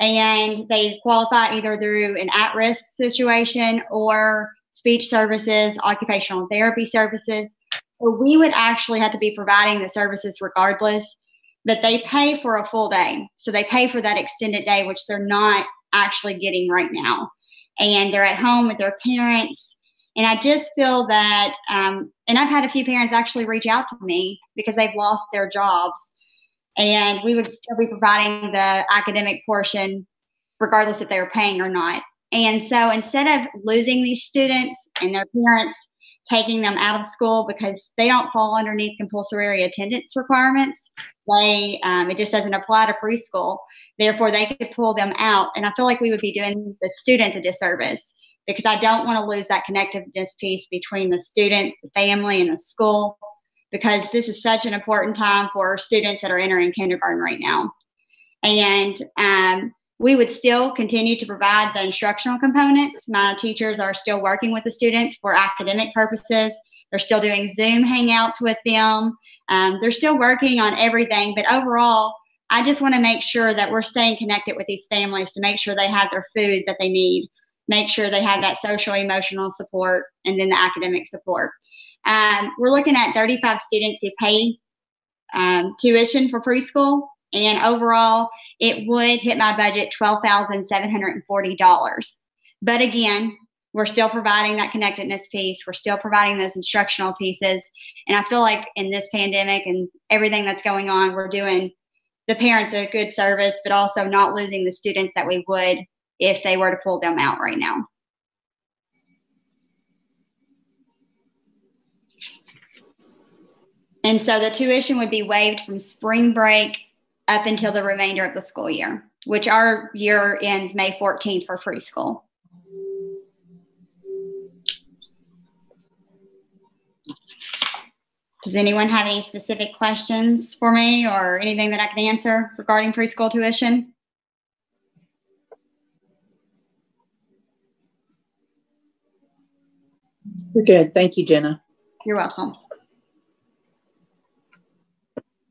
And they qualify either through an at-risk situation or speech services, occupational therapy services. So we would actually have to be providing the services regardless, but they pay for a full day. So they pay for that extended day, which they're not actually getting right now. And they're at home with their parents. And I just feel that, and I've had a few parents actually reach out to me because they've lost their jobs, and we would still be providing the academic portion regardless if they were paying or not. And so instead of losing these students and their parents taking them out of school because they don't fall underneath compulsory attendance requirements, it just doesn't apply to preschool. Therefore, they could pull them out. And I feel like we would be doing the students a disservice because I don't want to lose that connectiveness piece between the students, the family, and the school, because this is such an important time for students that are entering kindergarten right now. And we would still continue to provide the instructional components. My teachers are still working with the students for academic purposes. They're still doing Zoom hangouts with them. They're still working on everything. But overall, I just want to make sure that we're staying connected with these families to make sure they have their food that they need, make sure they have that social, emotional support, and then the academic support. We're looking at 35 students who pay tuition for preschool. And overall, it would hit my budget $12,740. But again, we're still providing that connectedness piece. We're still providing those instructional pieces. And I feel like in this pandemic and everything that's going on, we're doing the parents a good service, but also not losing the students that we would if they were to pull them out right now. And so the tuition would be waived from spring break up until the remainder of the school year, which our year ends May 14th for preschool. Does anyone have any specific questions for me or anything that I can answer regarding preschool tuition? We're good. Thank you, Jenna. You're welcome.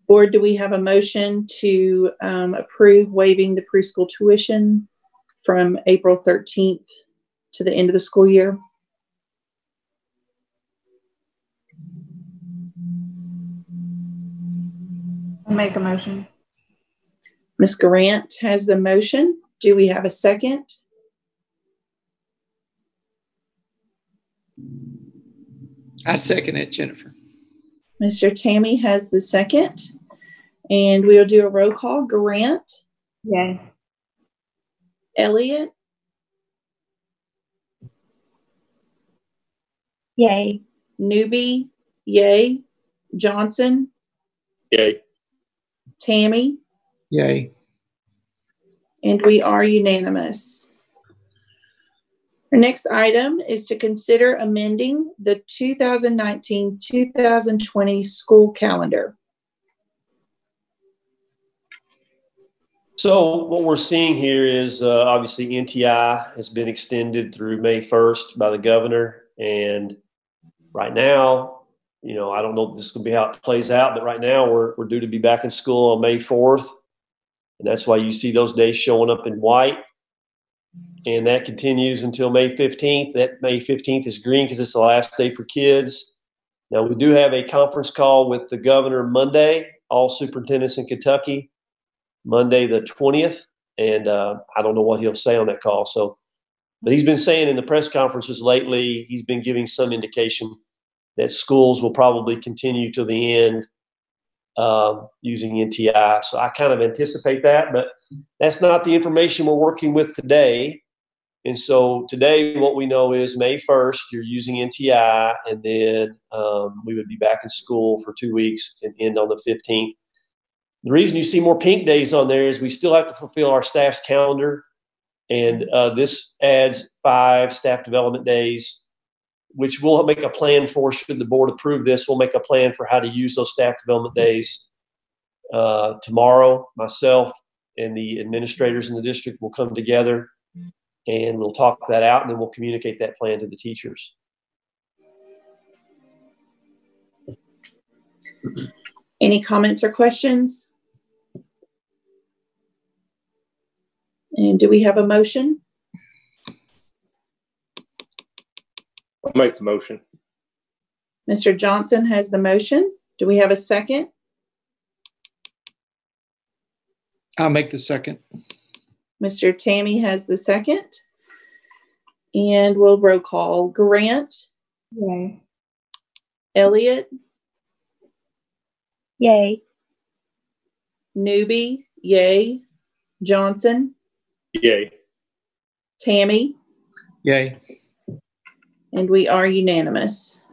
Board, do we have a motion to approve waiving the preschool tuition from April 13th to the end of the school year? I'll make a motion. Ms. Grant has the motion. Do we have a second? I second it, Jennifer. Mr. Tammy has the second. And we'll do a roll call. Grant? Yay. Elliott? Yay. Newby? Yay. Johnson? Yay. Tammy? Yay. And we are unanimous. Our next item is to consider amending the 2019-2020 school calendar. So what we're seeing here is obviously NTI has been extended through May 1st by the governor. And right now, you know, I don't know if this is going to be how it plays out, but right now we're due to be back in school on May 4th. And that's why you see those days showing up in white. And that continues until May 15th. That May 15th is green because it's the last day for kids. Now, we do have a conference call with the governor Monday, all superintendents in Kentucky, Monday the 20th. And I don't know what he'll say on that call. But he's been saying in the press conferences lately, he's been giving some indication that schools will probably continue to the end using NTI. So I kind of anticipate that, but that's not the information we're working with today. And so today what we know is May 1st, you're using NTI, and then we would be back in school for 2 weeks and end on the 15th. The reason you see more pink days on there is we still have to fulfill our staff's calendar. And this adds 5 staff development days, which we'll make a plan for. Should the board approve this, we'll make a plan for how to use those staff development days. Tomorrow, myself and the administrators in the district will come together and we'll talk that out, and then we'll communicate that plan to the teachers. Any comments or questions? And do we have a motion? I'll make the motion. Mr. Johnson has the motion. Do we have a second? I'll make the second. Mr. Tammy has the second. And we'll roll call. Grant? Yay. Elliot, Yay. Newbie, yay. Johnson, Yay. Tammy, Yay. and we are unanimous.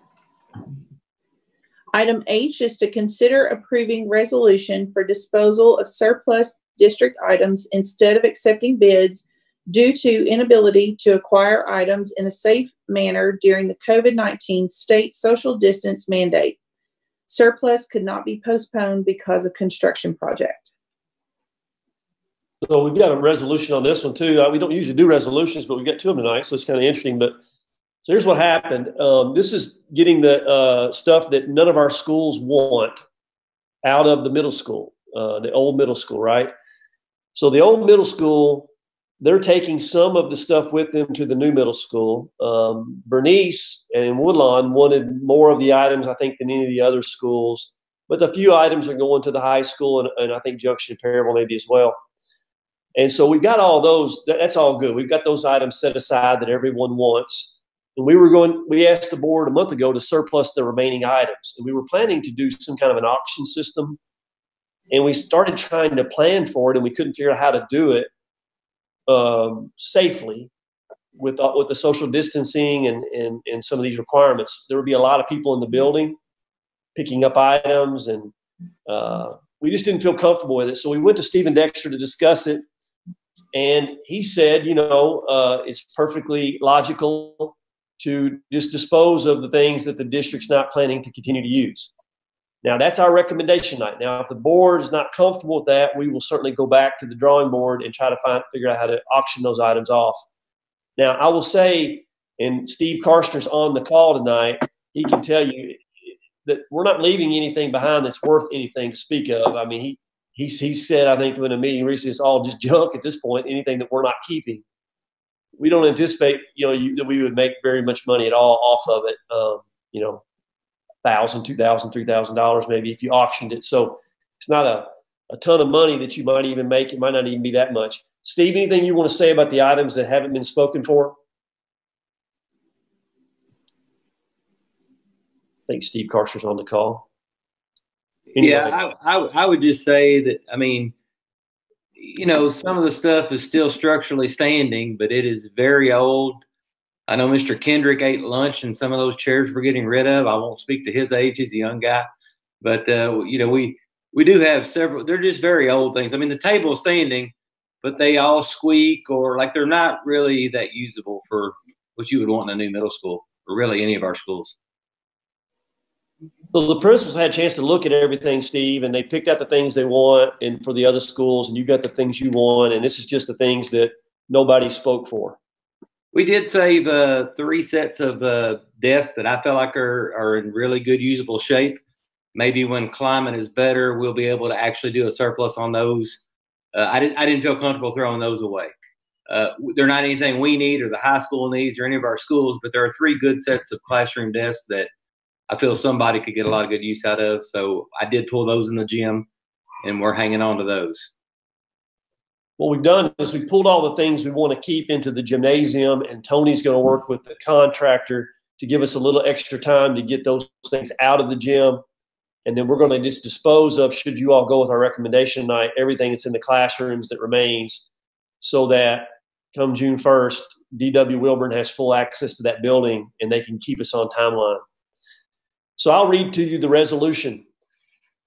Item H is to consider approving resolution for disposal of surplus district items instead of accepting bids due to inability to acquire items in a safe manner during the COVID-19 state social distance mandate. Surplus could not be postponed because of construction project. So we've got a resolution on this one too. We don't usually do resolutions, but we got two of them tonight, so it's kind of interesting. But so here's what happened. This is getting the stuff that none of our schools want out of the middle school, the old middle school, right? So the old middle school, they're taking some of the stuff with them to the new middle school. Bernice and Woodlawn wanted more of the items, I think, than any of the other schools. But a few items are going to the high school, and I think Junction and Perryville maybe as well. And so we've got all those. That's all good. We've got those items set aside that everyone wants. And we asked the board a month ago to surplus the remaining items. And we were planning to do some kind of an auction system. And we started trying to plan for it, and we couldn't figure out how to do it safely with the social distancing and some of these requirements. There would be a lot of people in the building picking up items, and we just didn't feel comfortable with it. So we went to Stephen Dexter to discuss it. And he said, it's perfectly logical to just dispose of the things that the district's not planning to continue to use. Now, that's our recommendation night. Now, if the board is not comfortable with that, we will certainly go back to the drawing board and try to figure out how to auction those items off. Now, I will say, and Steve Karstner's on the call tonight, he can tell you that we're not leaving anything behind that's worth anything to speak of. I mean, he said, I think in a meeting recently, it's all just junk at this point, anything that we're not keeping. We don't anticipate, that we would make very much money at all off of it. $1,000, $2,000, $3,000 maybe if you auctioned it. So it's not a ton of money that you might even make. It might not even be that much. Steve, anything you want to say about the items that haven't been spoken for? I think Steve Karstner's on the call. Anyway. Yeah, I would just say that, some of the stuff is still structurally standing, but it is very old. I know Mr. Kendrick ate lunch in some of those chairs we're getting rid of. I won't speak to his age. He's a young guy. But, we do have several. They're just very old things. I mean, the table is standing, but they all squeak or like they're not really that usable for what you would want in a new middle school or really any of our schools. So the principals had a chance to look at everything, Steve, and they picked out the things they want and for the other schools, and you got the things you want, and this is just the things that nobody spoke for. We did save 3 sets of desks that I feel like are in really good usable shape. Maybe when climate is better, we'll be able to actually do a surplus on those. I didn't feel comfortable throwing those away. They're not anything we need or the high school needs or any of our schools, but there are 3 good sets of classroom desks that I feel somebody could get a lot of good use out of. So I did pull those in the gym, and we're hanging on to those. What we've done is we pulled all the things we want to keep into the gymnasium, and Tony's going to work with the contractor to give us a little extra time to get those things out of the gym. And then we're going to just dispose of, should you all go with our recommendation tonight, everything that's in the classrooms that remains, so that come June 1st, D.W. Wilburn has full access to that building and they can keep us on timeline. So I'll read to you the resolution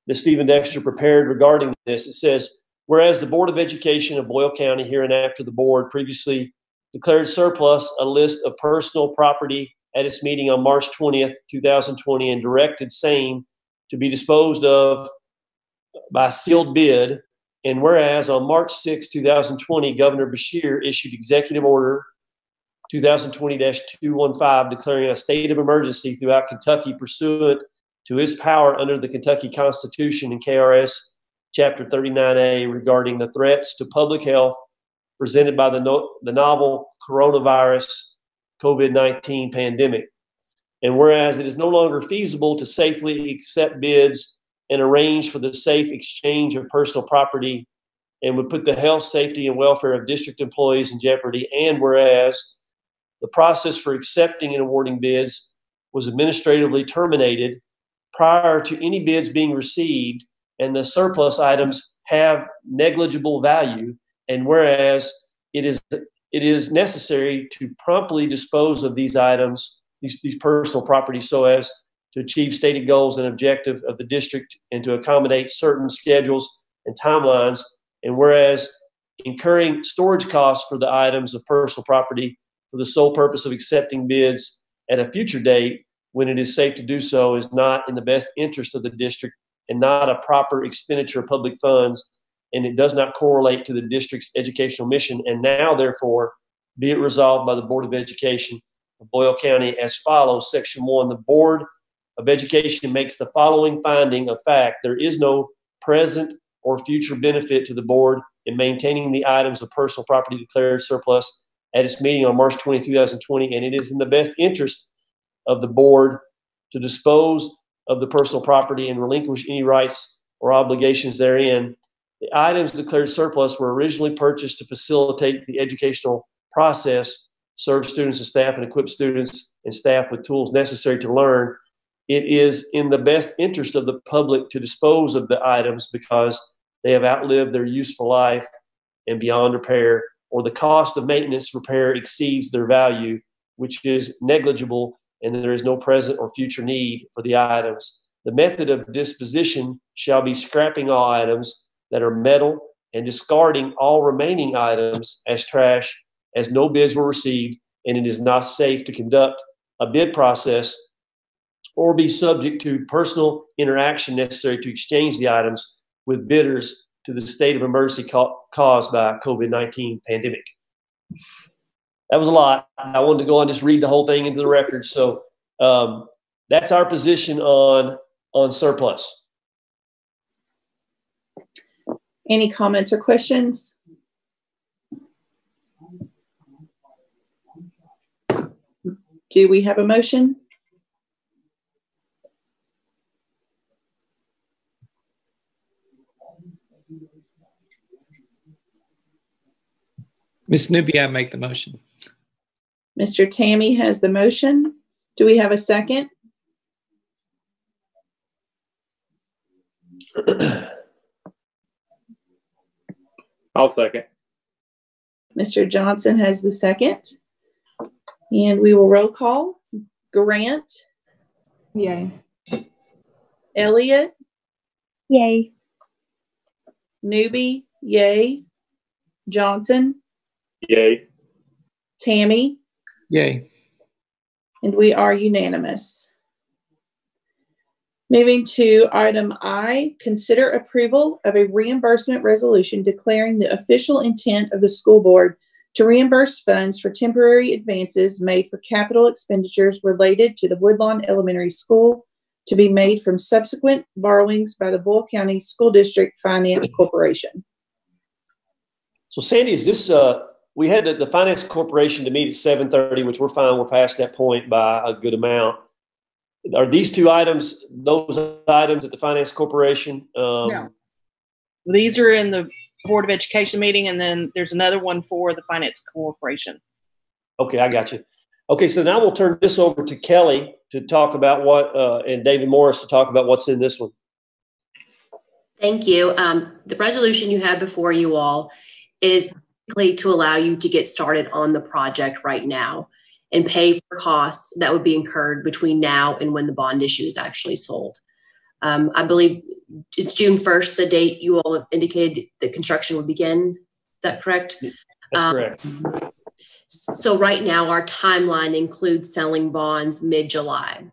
that Stephen Dexter prepared regarding this. It says, whereas the Board of Education of Boyle County, hereinafter the board, previously declared surplus a list of personal property at its meeting on March 20th, 2020, and directed same to be disposed of by sealed bid. And whereas on March 6, 2020, Governor Beshear issued Executive Order 2020-215 declaring a state of emergency throughout Kentucky pursuant to his power under the Kentucky Constitution and KRS Chapter 39A regarding the threats to public health presented by the novel coronavirus COVID-19 pandemic. And whereas it is no longer feasible to safely accept bids and arrange for the safe exchange of personal property and would put the health, safety, and welfare of district employees in jeopardy, and whereas the process for accepting and awarding bids was administratively terminated prior to any bids being received, and the surplus items have negligible value, and whereas it is necessary to promptly dispose of these items, these personal properties, so as to achieve stated goals and objective of the district and to accommodate certain schedules and timelines, and whereas incurring storage costs for the items of personal property for the sole purpose of accepting bids at a future date when it is safe to do so is not in the best interest of the district and not a proper expenditure of public funds, and it does not correlate to the district's educational mission. And now, therefore, be it resolved by the Board of Education of Boyle County as follows. Section 1, the Board of Education makes the following finding of fact. There is no present or future benefit to the board in maintaining the items of personal property declared surplus at its meeting on March 20, 2020, and it is in the best interest of the board to dispose of the personal property and relinquish any rights or obligations therein. The items declared surplus were originally purchased to facilitate the educational process, serve students and staff, and equip students and staff with tools necessary to learn. It is in the best interest of the public to dispose of the items because they have outlived their useful life and beyond repair, or the cost of maintenance repair exceeds their value, which is negligible, and there is no present or future need for the items. The method of disposition shall be scrapping all items that are metal and discarding all remaining items as trash, as no bids were received, and it is not safe to conduct a bid process or be subject to personal interaction necessary to exchange the items with bidders to the state of emergency caused by COVID-19 pandemic. That was a lot. I wanted to go and just read the whole thing into the record. So that's our position on surplus. Any comments or questions? Do we have a motion? Ms. Newby, I make the motion. Mr. Tammy has the motion. Do we have a second? I'll second. Mr. Johnson has the second. And we will roll call. Grant. Yay. Elliott. Yay. Newby. Yay. Johnson. Yay. Tammy. Yay. And we are unanimous. Moving to item I, consider approval of a reimbursement resolution declaring the official intent of the school board to reimburse funds for temporary advances made for capital expenditures related to the Woodlawn Elementary School to be made from subsequent borrowings by the Boyle County School District Finance Corporation. So Sandy, is this, we had the Finance Corporation to meet at 7:30, which we're fine. We're past that point by a good amount. Are these two items, those items at the Finance Corporation? No. These are in the Board of Education meeting, and then there's another one for the Finance Corporation. Okay, I got you. Okay, so now we'll turn this over to Kelly to talk about what, and David Morris to talk about what's in this one. Thank you. The resolution you have before you all is basically to allow you to get started on the project right now and pay for costs that would be incurred between now and when the bond issue is actually sold. I believe it's June 1st, the date you all have indicated that construction would begin. Is that correct? That's correct. So right now our timeline includes selling bonds mid-July.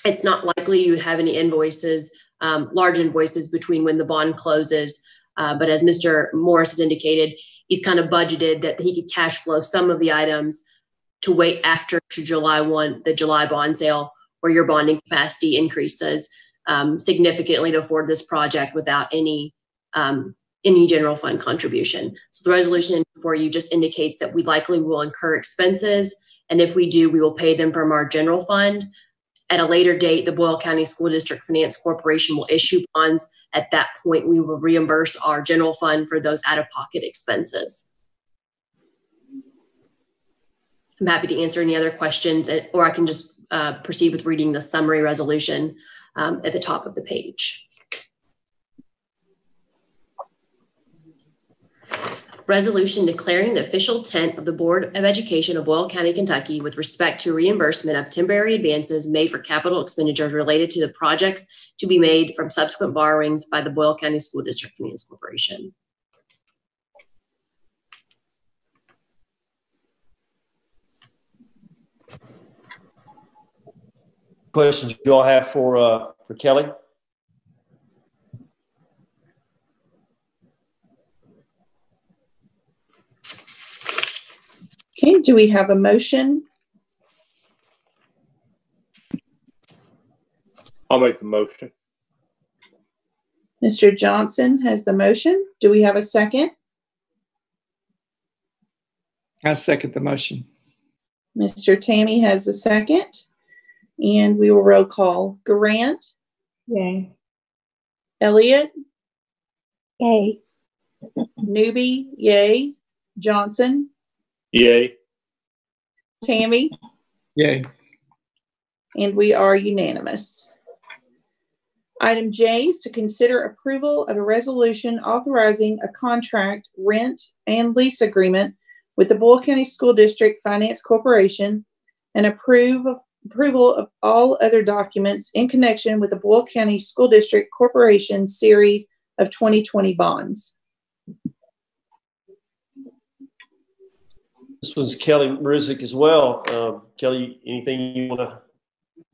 It's not likely you would have any invoices, large invoices between when the bond closes. But as Mr. Morris has indicated, he's kind of budgeted that he could cash flow some of the items to wait after July 1, the July bond sale, where your bonding capacity increases significantly to afford this project without any general fund contribution. So the resolution for you just indicates that we likely will incur expenses, and if we do, we will pay them from our general fund. At a later date, the Boyle County School District Finance Corporation will issue bonds. At that point, we will reimburse our general fund for those out-of-pocket expenses. I'm happy to answer any other questions, or I can just proceed with reading the summary resolution at the top of the page. Resolution declaring the official intent of the Board of Education of Boyle County, Kentucky with respect to reimbursement of temporary advances made for capital expenditures related to the projects to be made from subsequent borrowings by the Boyle County School District Finance Corporation. Questions you all have for Kelly? Okay, do we have a motion? I'll make the motion. Mr. Johnson has the motion. Do we have a second? I second the motion. Mr. Tammy has the second. And we will roll call. Grant? Yay. Elliott? Yay. Newby? Yay. Johnson? Yay. Tammy? Yay. And we are unanimous. Item J is to consider approval of a resolution authorizing a contract, rent, and lease agreement with the Boyle County School District Finance Corporation and approval of all other documents in connection with the Boyle County School District Corporation series of 2020 bonds. This one's Kelly Marizic as well. Kelly, anything you want to?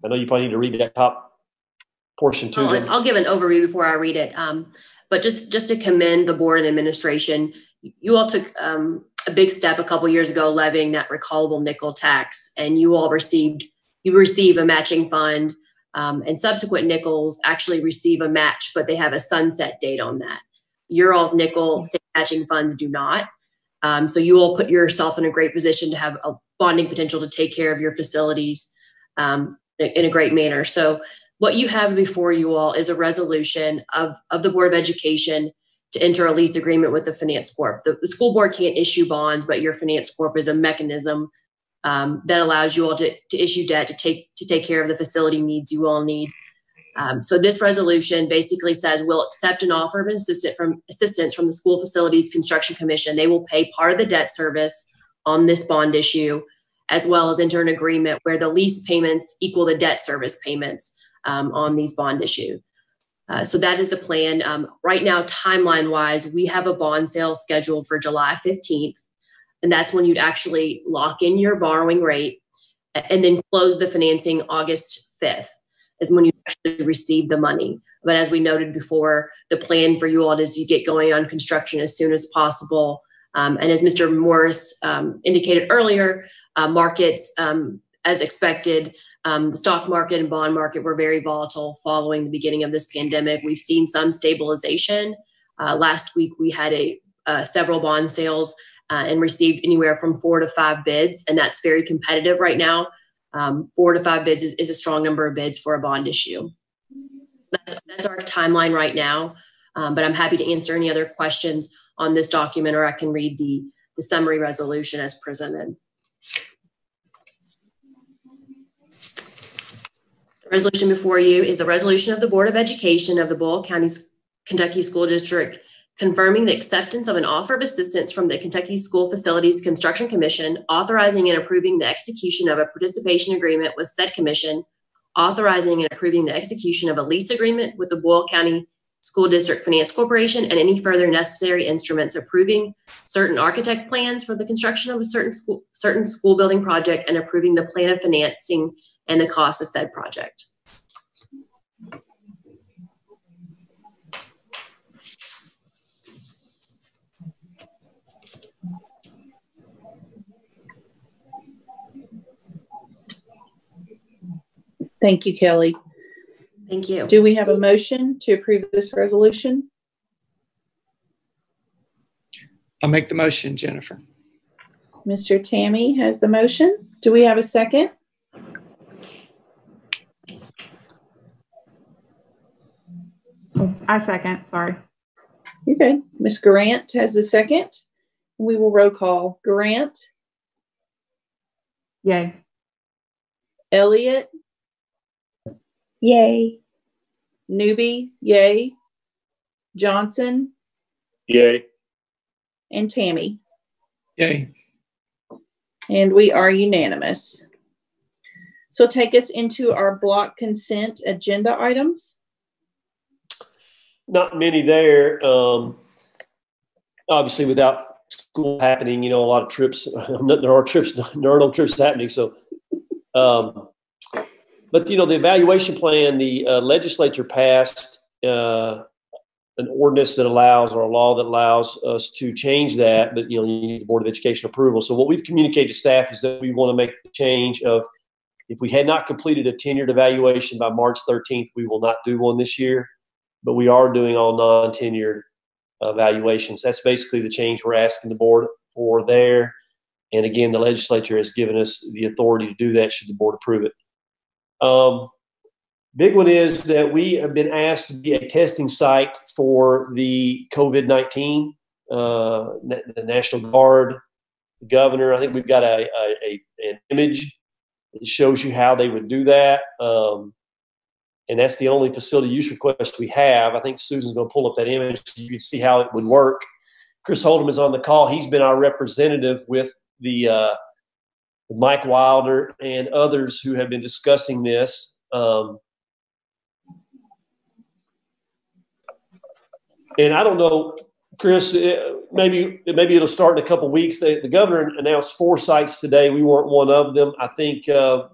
I know you probably need to read that top portion too. I'll give an overview before I read it. But just to commend the board and administration, you all took a big step a couple years ago levying that recallable nickel tax, and you all receive a matching fund, and subsequent nickels actually receive a match, but they have a sunset date on that. Your all's nickel state matching funds do not. So you all put yourself in a great position to have a bonding potential to take care of your facilities in a great manner. So what you have before you all is a resolution of the Board of Education to enter a lease agreement with the Finance Corp. The school board can't issue bonds, but your Finance Corp is a mechanism that allows you all to issue debt to take care of the facility needs you all need. So this resolution basically says we'll accept an offer of assistance from the School Facilities Construction Commission. They will pay part of the debt service on this bond issue, as well as enter an agreement where the lease payments equal the debt service payments on these bond issue. So that is the plan. Right now, timeline-wise, we have a bond sale scheduled for July 15th, and that's when you'd actually lock in your borrowing rate and then close the financing August 5th. Is when you actually receive the money. But as we noted before, the plan for you all is you get going on construction as soon as possible. And as Mr. Morris indicated earlier, markets, as expected, the stock market and bond market were very volatile following the beginning of this pandemic. We've seen some stabilization. Last week, we had several bond sales and received anywhere from 4 to 5 bids, and that's very competitive right now. 4 to 5 bids is a strong number of bids for a bond issue. That's our timeline right now, but I'm happy to answer any other questions on this document, or I can read the summary resolution as presented. The resolution before you is a resolution of the Board of Education of the Boyle County, Kentucky School District confirming the acceptance of an offer of assistance from the Kentucky School Facilities Construction Commission, authorizing and approving the execution of a participation agreement with said commission, authorizing and approving the execution of a lease agreement with the Boyle County School District Finance Corporation, and any further necessary instruments approving certain architect plans for the construction of a certain school building project, and approving the plan of financing and the cost of said project. Thank you, Kelly. Thank you. Do we have a motion to approve this resolution? I'll make the motion, Jennifer. Mr. Tammy has the motion. Do we have a second? I second, sorry. Okay. Ms. Grant has the second. We will roll call. Grant? Yay. Elliot, Yay. Newby, yay. Johnson, Yay. and Tammy. Yay. And we are unanimous. So take us into our block consent agenda items. Not many there. Obviously, without school happening, you know, a lot of trips. There are no trips happening. So, but you know, the evaluation plan, the legislature passed an ordinance that allows, or a law that allows us to change that. But you know, you need the Board of Education approval. So, what we've communicated to staff is that we want to make the change of, if we had not completed a tenured evaluation by March 13th, we will not do one this year. But we are doing all non-tenured evaluations. That's basically the change we're asking the board for there. And again, the legislature has given us the authority to do that should the board approve it. Big one is that we have been asked to be a testing site for the COVID-19, the National Guard, the governor. I think we've got an image that shows you how they would do that. And that's the only facility use request we have. I think Susan's going to pull up that image so you can see how it would work. Chris Hold'em is on the call. He's been our representative with the Mike Wilder and others who have been discussing this. And I don't know, Chris, maybe it'll start in a couple of weeks. The governor announced 4 sites today. We weren't one of them. I think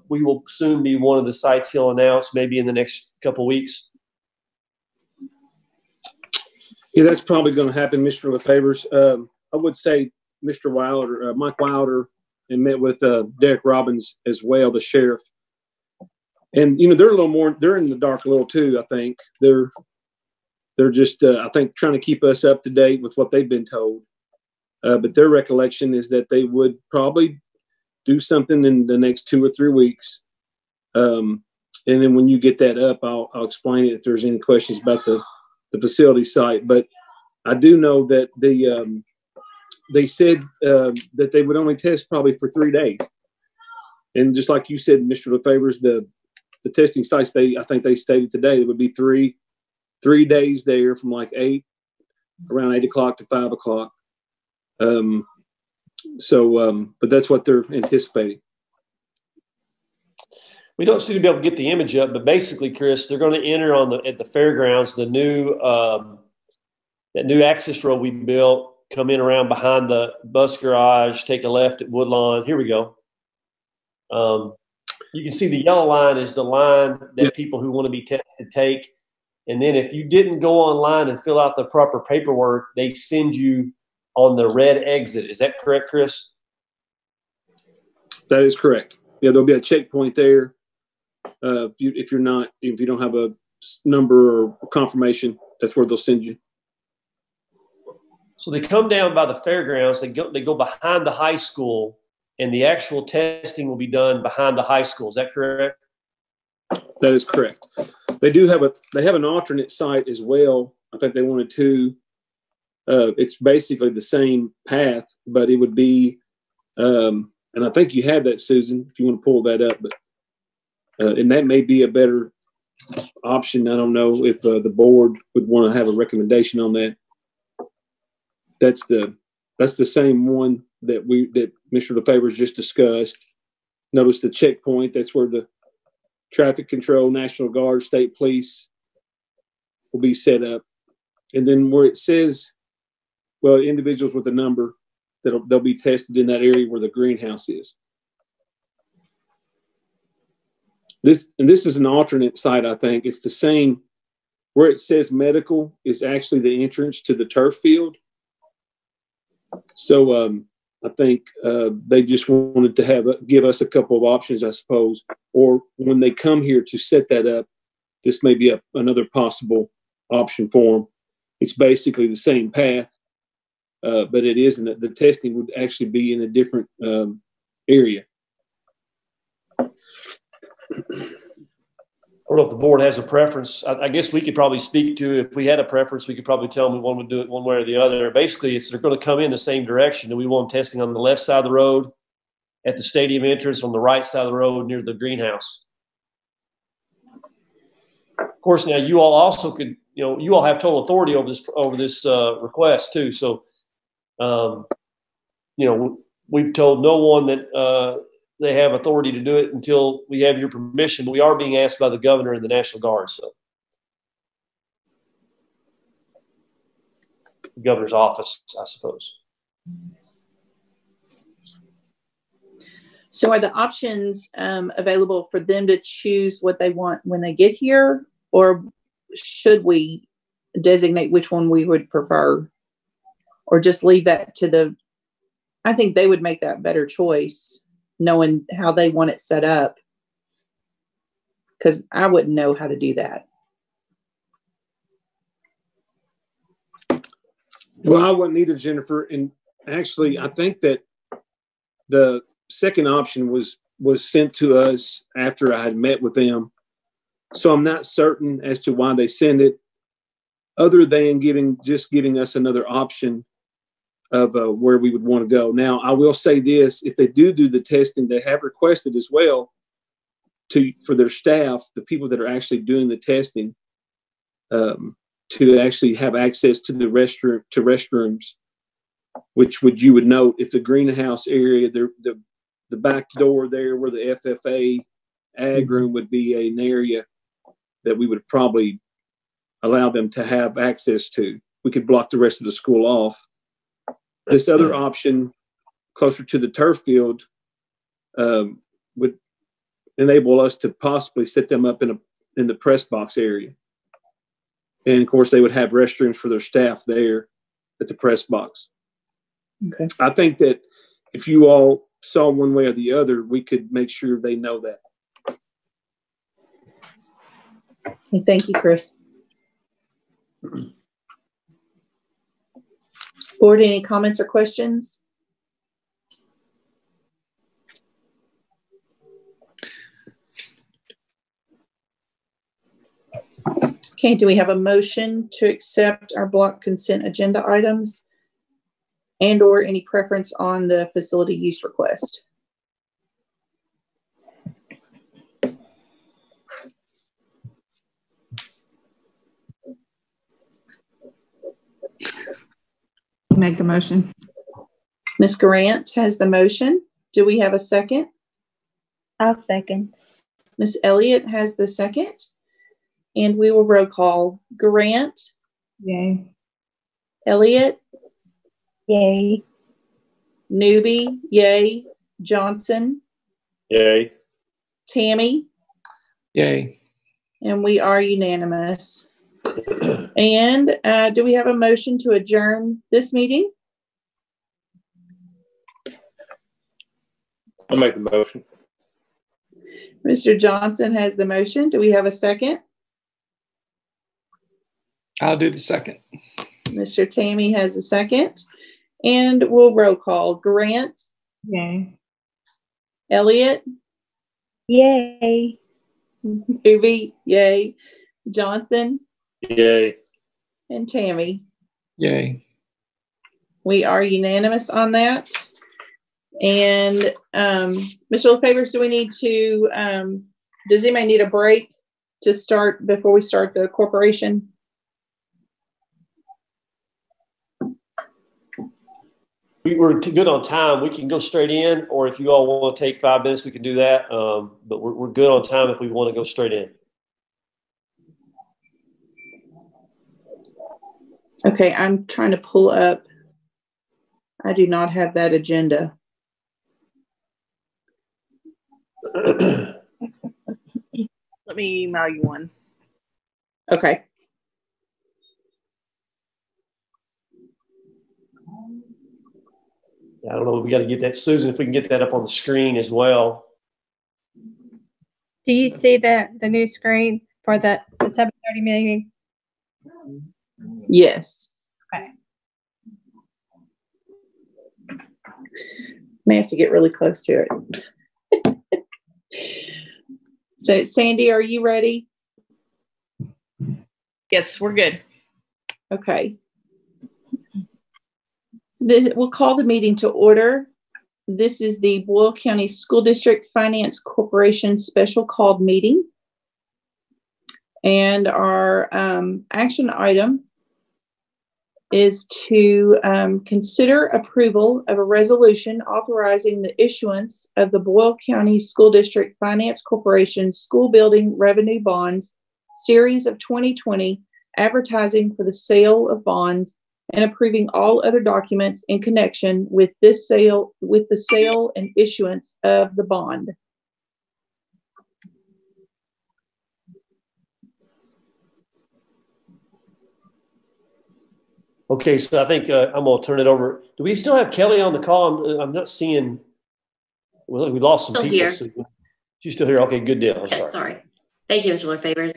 we will soon be one of the sites he'll announce, maybe in the next couple of weeks. Yeah, that's probably going to happen, Mr. LaFavors. I would say Mr. Wilder, Mike Wilder, and met with Derek Robbins as well, the sheriff. And, you know, they're a little more, they're in the dark a little too, I think. They're just, I think, trying to keep us up to date with what they've been told. But their recollection is that they would probably do something in the next 2 or 3 weeks. And then when you get that up, I'll explain it if there's any questions about the facility site. But I do know that they said that they would only test probably for 3 days. And just like you said, Mr. LaFavors, the testing sites, I think they stated today, it would be three days there from like around 8 o'clock to 5 o'clock. But that's what they're anticipating. We don't seem to be able to get the image up, but basically, Chris, they're going to enter at the fairgrounds, the new that new access road we built, come in around behind the bus garage, take a left at Woodlawn. Here we go. You can see the yellow line is the line that people who want to be tested take. And then if you didn't go online and fill out the proper paperwork, they send you on the red exit. Is that correct, Chris? That is correct. Yeah, there'll be a checkpoint there. If you don't have a number or confirmation, that's where they'll send you. So they come down by the fairgrounds. They go behind the high school, and the actual testing will be done behind the high school. Is that correct? That is correct. They have an alternate site as well. I think they wanted 2. It's basically the same path, but it would be, and I think you have that, Susan, if you want to pull that up. But and that may be a better option. I don't know if the board would want to have a recommendation on that. That's the same one that Mr. LaFavors just discussed. Notice the checkpoint. That's where the traffic control, National Guard, state police will be set up. And then where it says, well, individuals with a number, they'll be tested in that area where the greenhouse is. This is an alternate site, I think. It's the same. Where it says medical is actually the entrance to the turf field. So I think they just wanted to give us a couple of options, I suppose. Or when they come here to set that up, this may be another possible option for them. It's basically the same path, but it isn't. The testing would actually be in a different area. I don't know if the board has a preference. I guess we could probably speak to, if we had a preference, we could probably tell them we want to do it one way or the other. Basically, they're going to come in the same direction. Do we want them testing on the left side of the road at the stadium entrance on the right side of the road near the greenhouse. Of course, now you all also could, you all have total authority over this request too. So, we've told no one that they have authority to do it until we have your permission. But we are being asked by the governor and the National Guard. So, the governor's office, I suppose. So are the options available for them to choose what they want when they get here, or should we designate which one we would prefer, or just leave that to I think they would make that better choice knowing how they want it set up, because I wouldn't know how to do that. Well, I wouldn't either, Jennifer. And actually, I think that the second option was sent to us after I had met with them. So I'm not certain as to why they send it, other than giving us another option of where we would want to go. Now, I will say this: if they do the testing, they have requested as well for their staff, the people that are actually doing the testing, to actually have access to the restrooms, which you would note if the greenhouse area, the back door there where the FFA ag room would be an area that we would probably allow them to have access to. We could block the rest of the school off. This other option, closer to the turf field, would enable us to possibly set them up in the press box area. And of course, they would have restrooms for their staff there at the press box. Okay. I think that if you all saw one way or the other, we could make sure they know that. Okay, thank you, Chris. Board, any comments or questions? Okay, do we have a motion to accept our block consent agenda items and or any preference on the facility use request? Make the motion. Ms. Grant has the motion. Do we have a second? I'll second. Ms. Elliott has the second. And we will roll call. Grant? Yay. Elliott? Yay. Newby? Yay. Johnson? Yay. Tammy? Yay. And we are unanimous. And do we have a motion to adjourn this meeting? I'll make the motion. Mr. Johnson has the motion. Do we have a second? I'll do the second. Mr. Tammy has a second. And we'll roll call. Grant? Yay. Elliott? Yay. Newby? Yay. Johnson? Yay. And Tammy? Yay. We are unanimous on that. And Mr. LaFavors, do we need to, does anybody need a break to start before we start the corporation? We're good on time. We can go straight in, or if you all want to take 5 minutes, we can do that. But we're good on time if we want to go straight in. Okay, I'm trying to pull up. I do not have that agenda. Let me email you one. Okay. I don't know. We got to get that, Susan, if we can get that up on the screen as well. Do you see the new screen for the 7:30 meeting? Yes. Okay. May have to get really close to it. So, Sandy, are you ready? Yes, we're good. Okay. So we'll call the meeting to order. This is the Boyle County School District Finance Corporation special called meeting. And our action item is to consider approval of a resolution authorizing the issuance of the Boyle County School District Finance Corporation School Building Revenue Bonds Series of 2020, advertising for the sale of bonds, and approving all other documents in connection with this sale, with the sale and issuance of the bond. Okay, so I think I'm going to turn it over. Do we still have Kelly on the call? I'm not seeing. Well, we lost some Still people. here. So she's still here. Okay, good deal. I'm Yes, sorry. sorry. Thank you, Mr. LaFavors.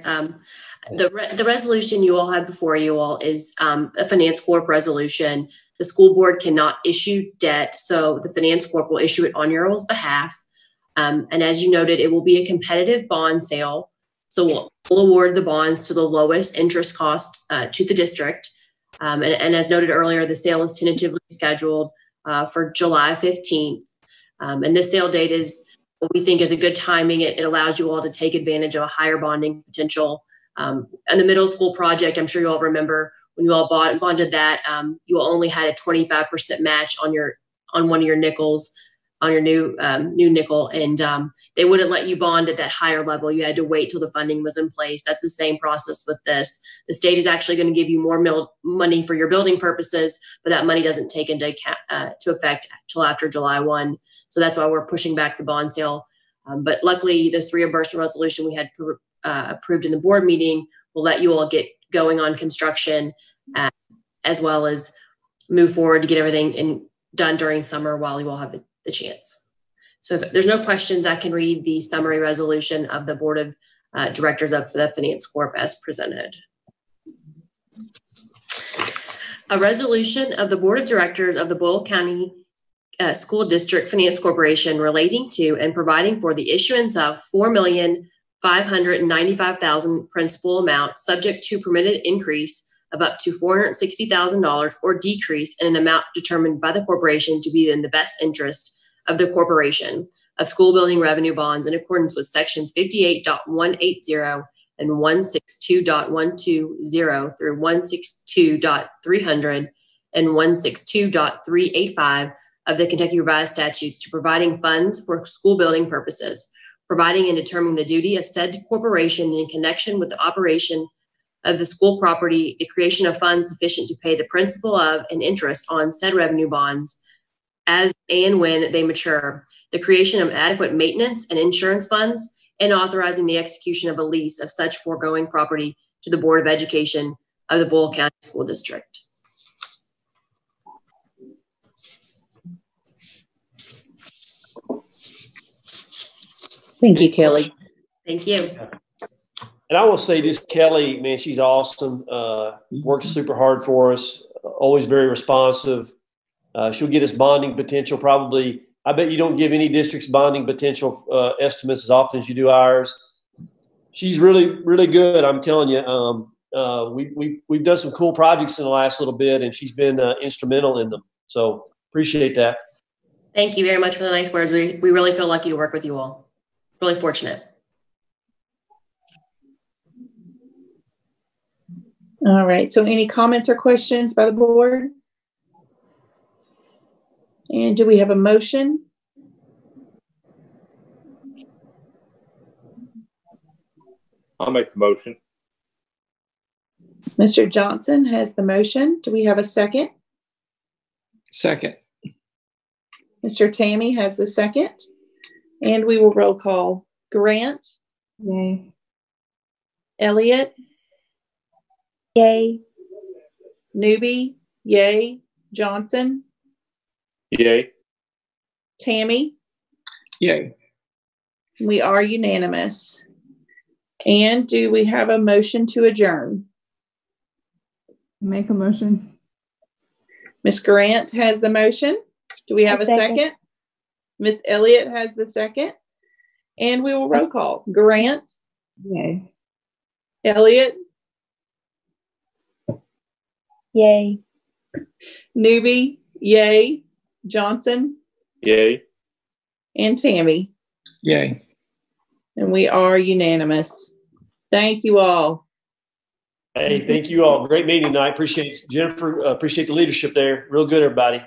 The resolution you all have before you all is a Finance Corp resolution. The school board cannot issue debt, so the Finance Corp will issue it on your all's behalf. And as you noted, it will be a competitive bond sale. So we'll award the bonds to the lowest interest cost to the district. And as noted earlier, the sale is tentatively scheduled for July 15th. And this sale date is what we think is a good timing. It allows you all to take advantage of a higher bonding potential. And the middle school project, I'm sure you all remember when you all bonded that, you only had a 25% match on one of your nickels, on your new nickel, and they wouldn't let you bond at that higher level. You had to wait till the funding was in place. That's the same process with this. The state is actually going to give you more money for your building purposes, but that money doesn't take into effect till after July 1. So that's why we're pushing back the bond sale. But luckily, this reimbursement resolution we had approved in the board meeting will let you all get going on construction as well as move forward to get everything done during summer while you all have the chance. So if there's no questions, I can read the summary resolution of the Board of Directors of the Finance Corp as presented. A resolution of the Board of Directors of the Boyle County School District Finance Corporation relating to and providing for the issuance of $4,595,000 principal amount subject to permitted increase of up to $460,000 or decrease in an amount determined by the corporation to be in the best interest of the corporation of school building revenue bonds in accordance with sections 58.180 and 162.120 through 162.300 and 162.385 of the Kentucky Revised Statutes to providing funds for school building purposes, providing and determining the duty of said corporation in connection with the operation of the school property, the creation of funds sufficient to pay the principal of and interest on said revenue bonds as and when they mature, the creation of adequate maintenance and insurance funds, and authorizing the execution of a lease of such foregoing property to the Board of Education of the Boyle County School District. Thank you, Kelly. Thank you. And I will say this, Kelly, man, she's awesome. Works super hard for us. Always very responsive. She'll get us bonding potential probably. I bet you don't give any districts bonding potential estimates as often as you do ours. She's really, really good. I'm telling you. We've done some cool projects in the last little bit, and she's been instrumental in them. So appreciate that. Thank you very much for the nice words. We really feel lucky to work with you all. Really fortunate. All right. So any comments or questions by the board? And do we have a motion? I'll make the motion. Mr. Johnson has the motion. Do we have a second? Second. Mr. Tammy has the second. And we will roll call. Grant? Yay. Elliott? Yay. Newby? Yay. Johnson? Yay. Tammy? Yay. We are unanimous. And do we have a motion to adjourn? Make a motion. Ms. Grant has the motion. Do we have a second? Ms. Elliott has the second. And we will roll call. Grant? Yay. Elliott? Yay. Newby? Yay. Johnson? Yay. and Tammy. Yay. And we are unanimous. Thank you all. Hey, thank you all. Great meeting tonight. Appreciate Jennifer. Appreciate the leadership there. Real good, everybody.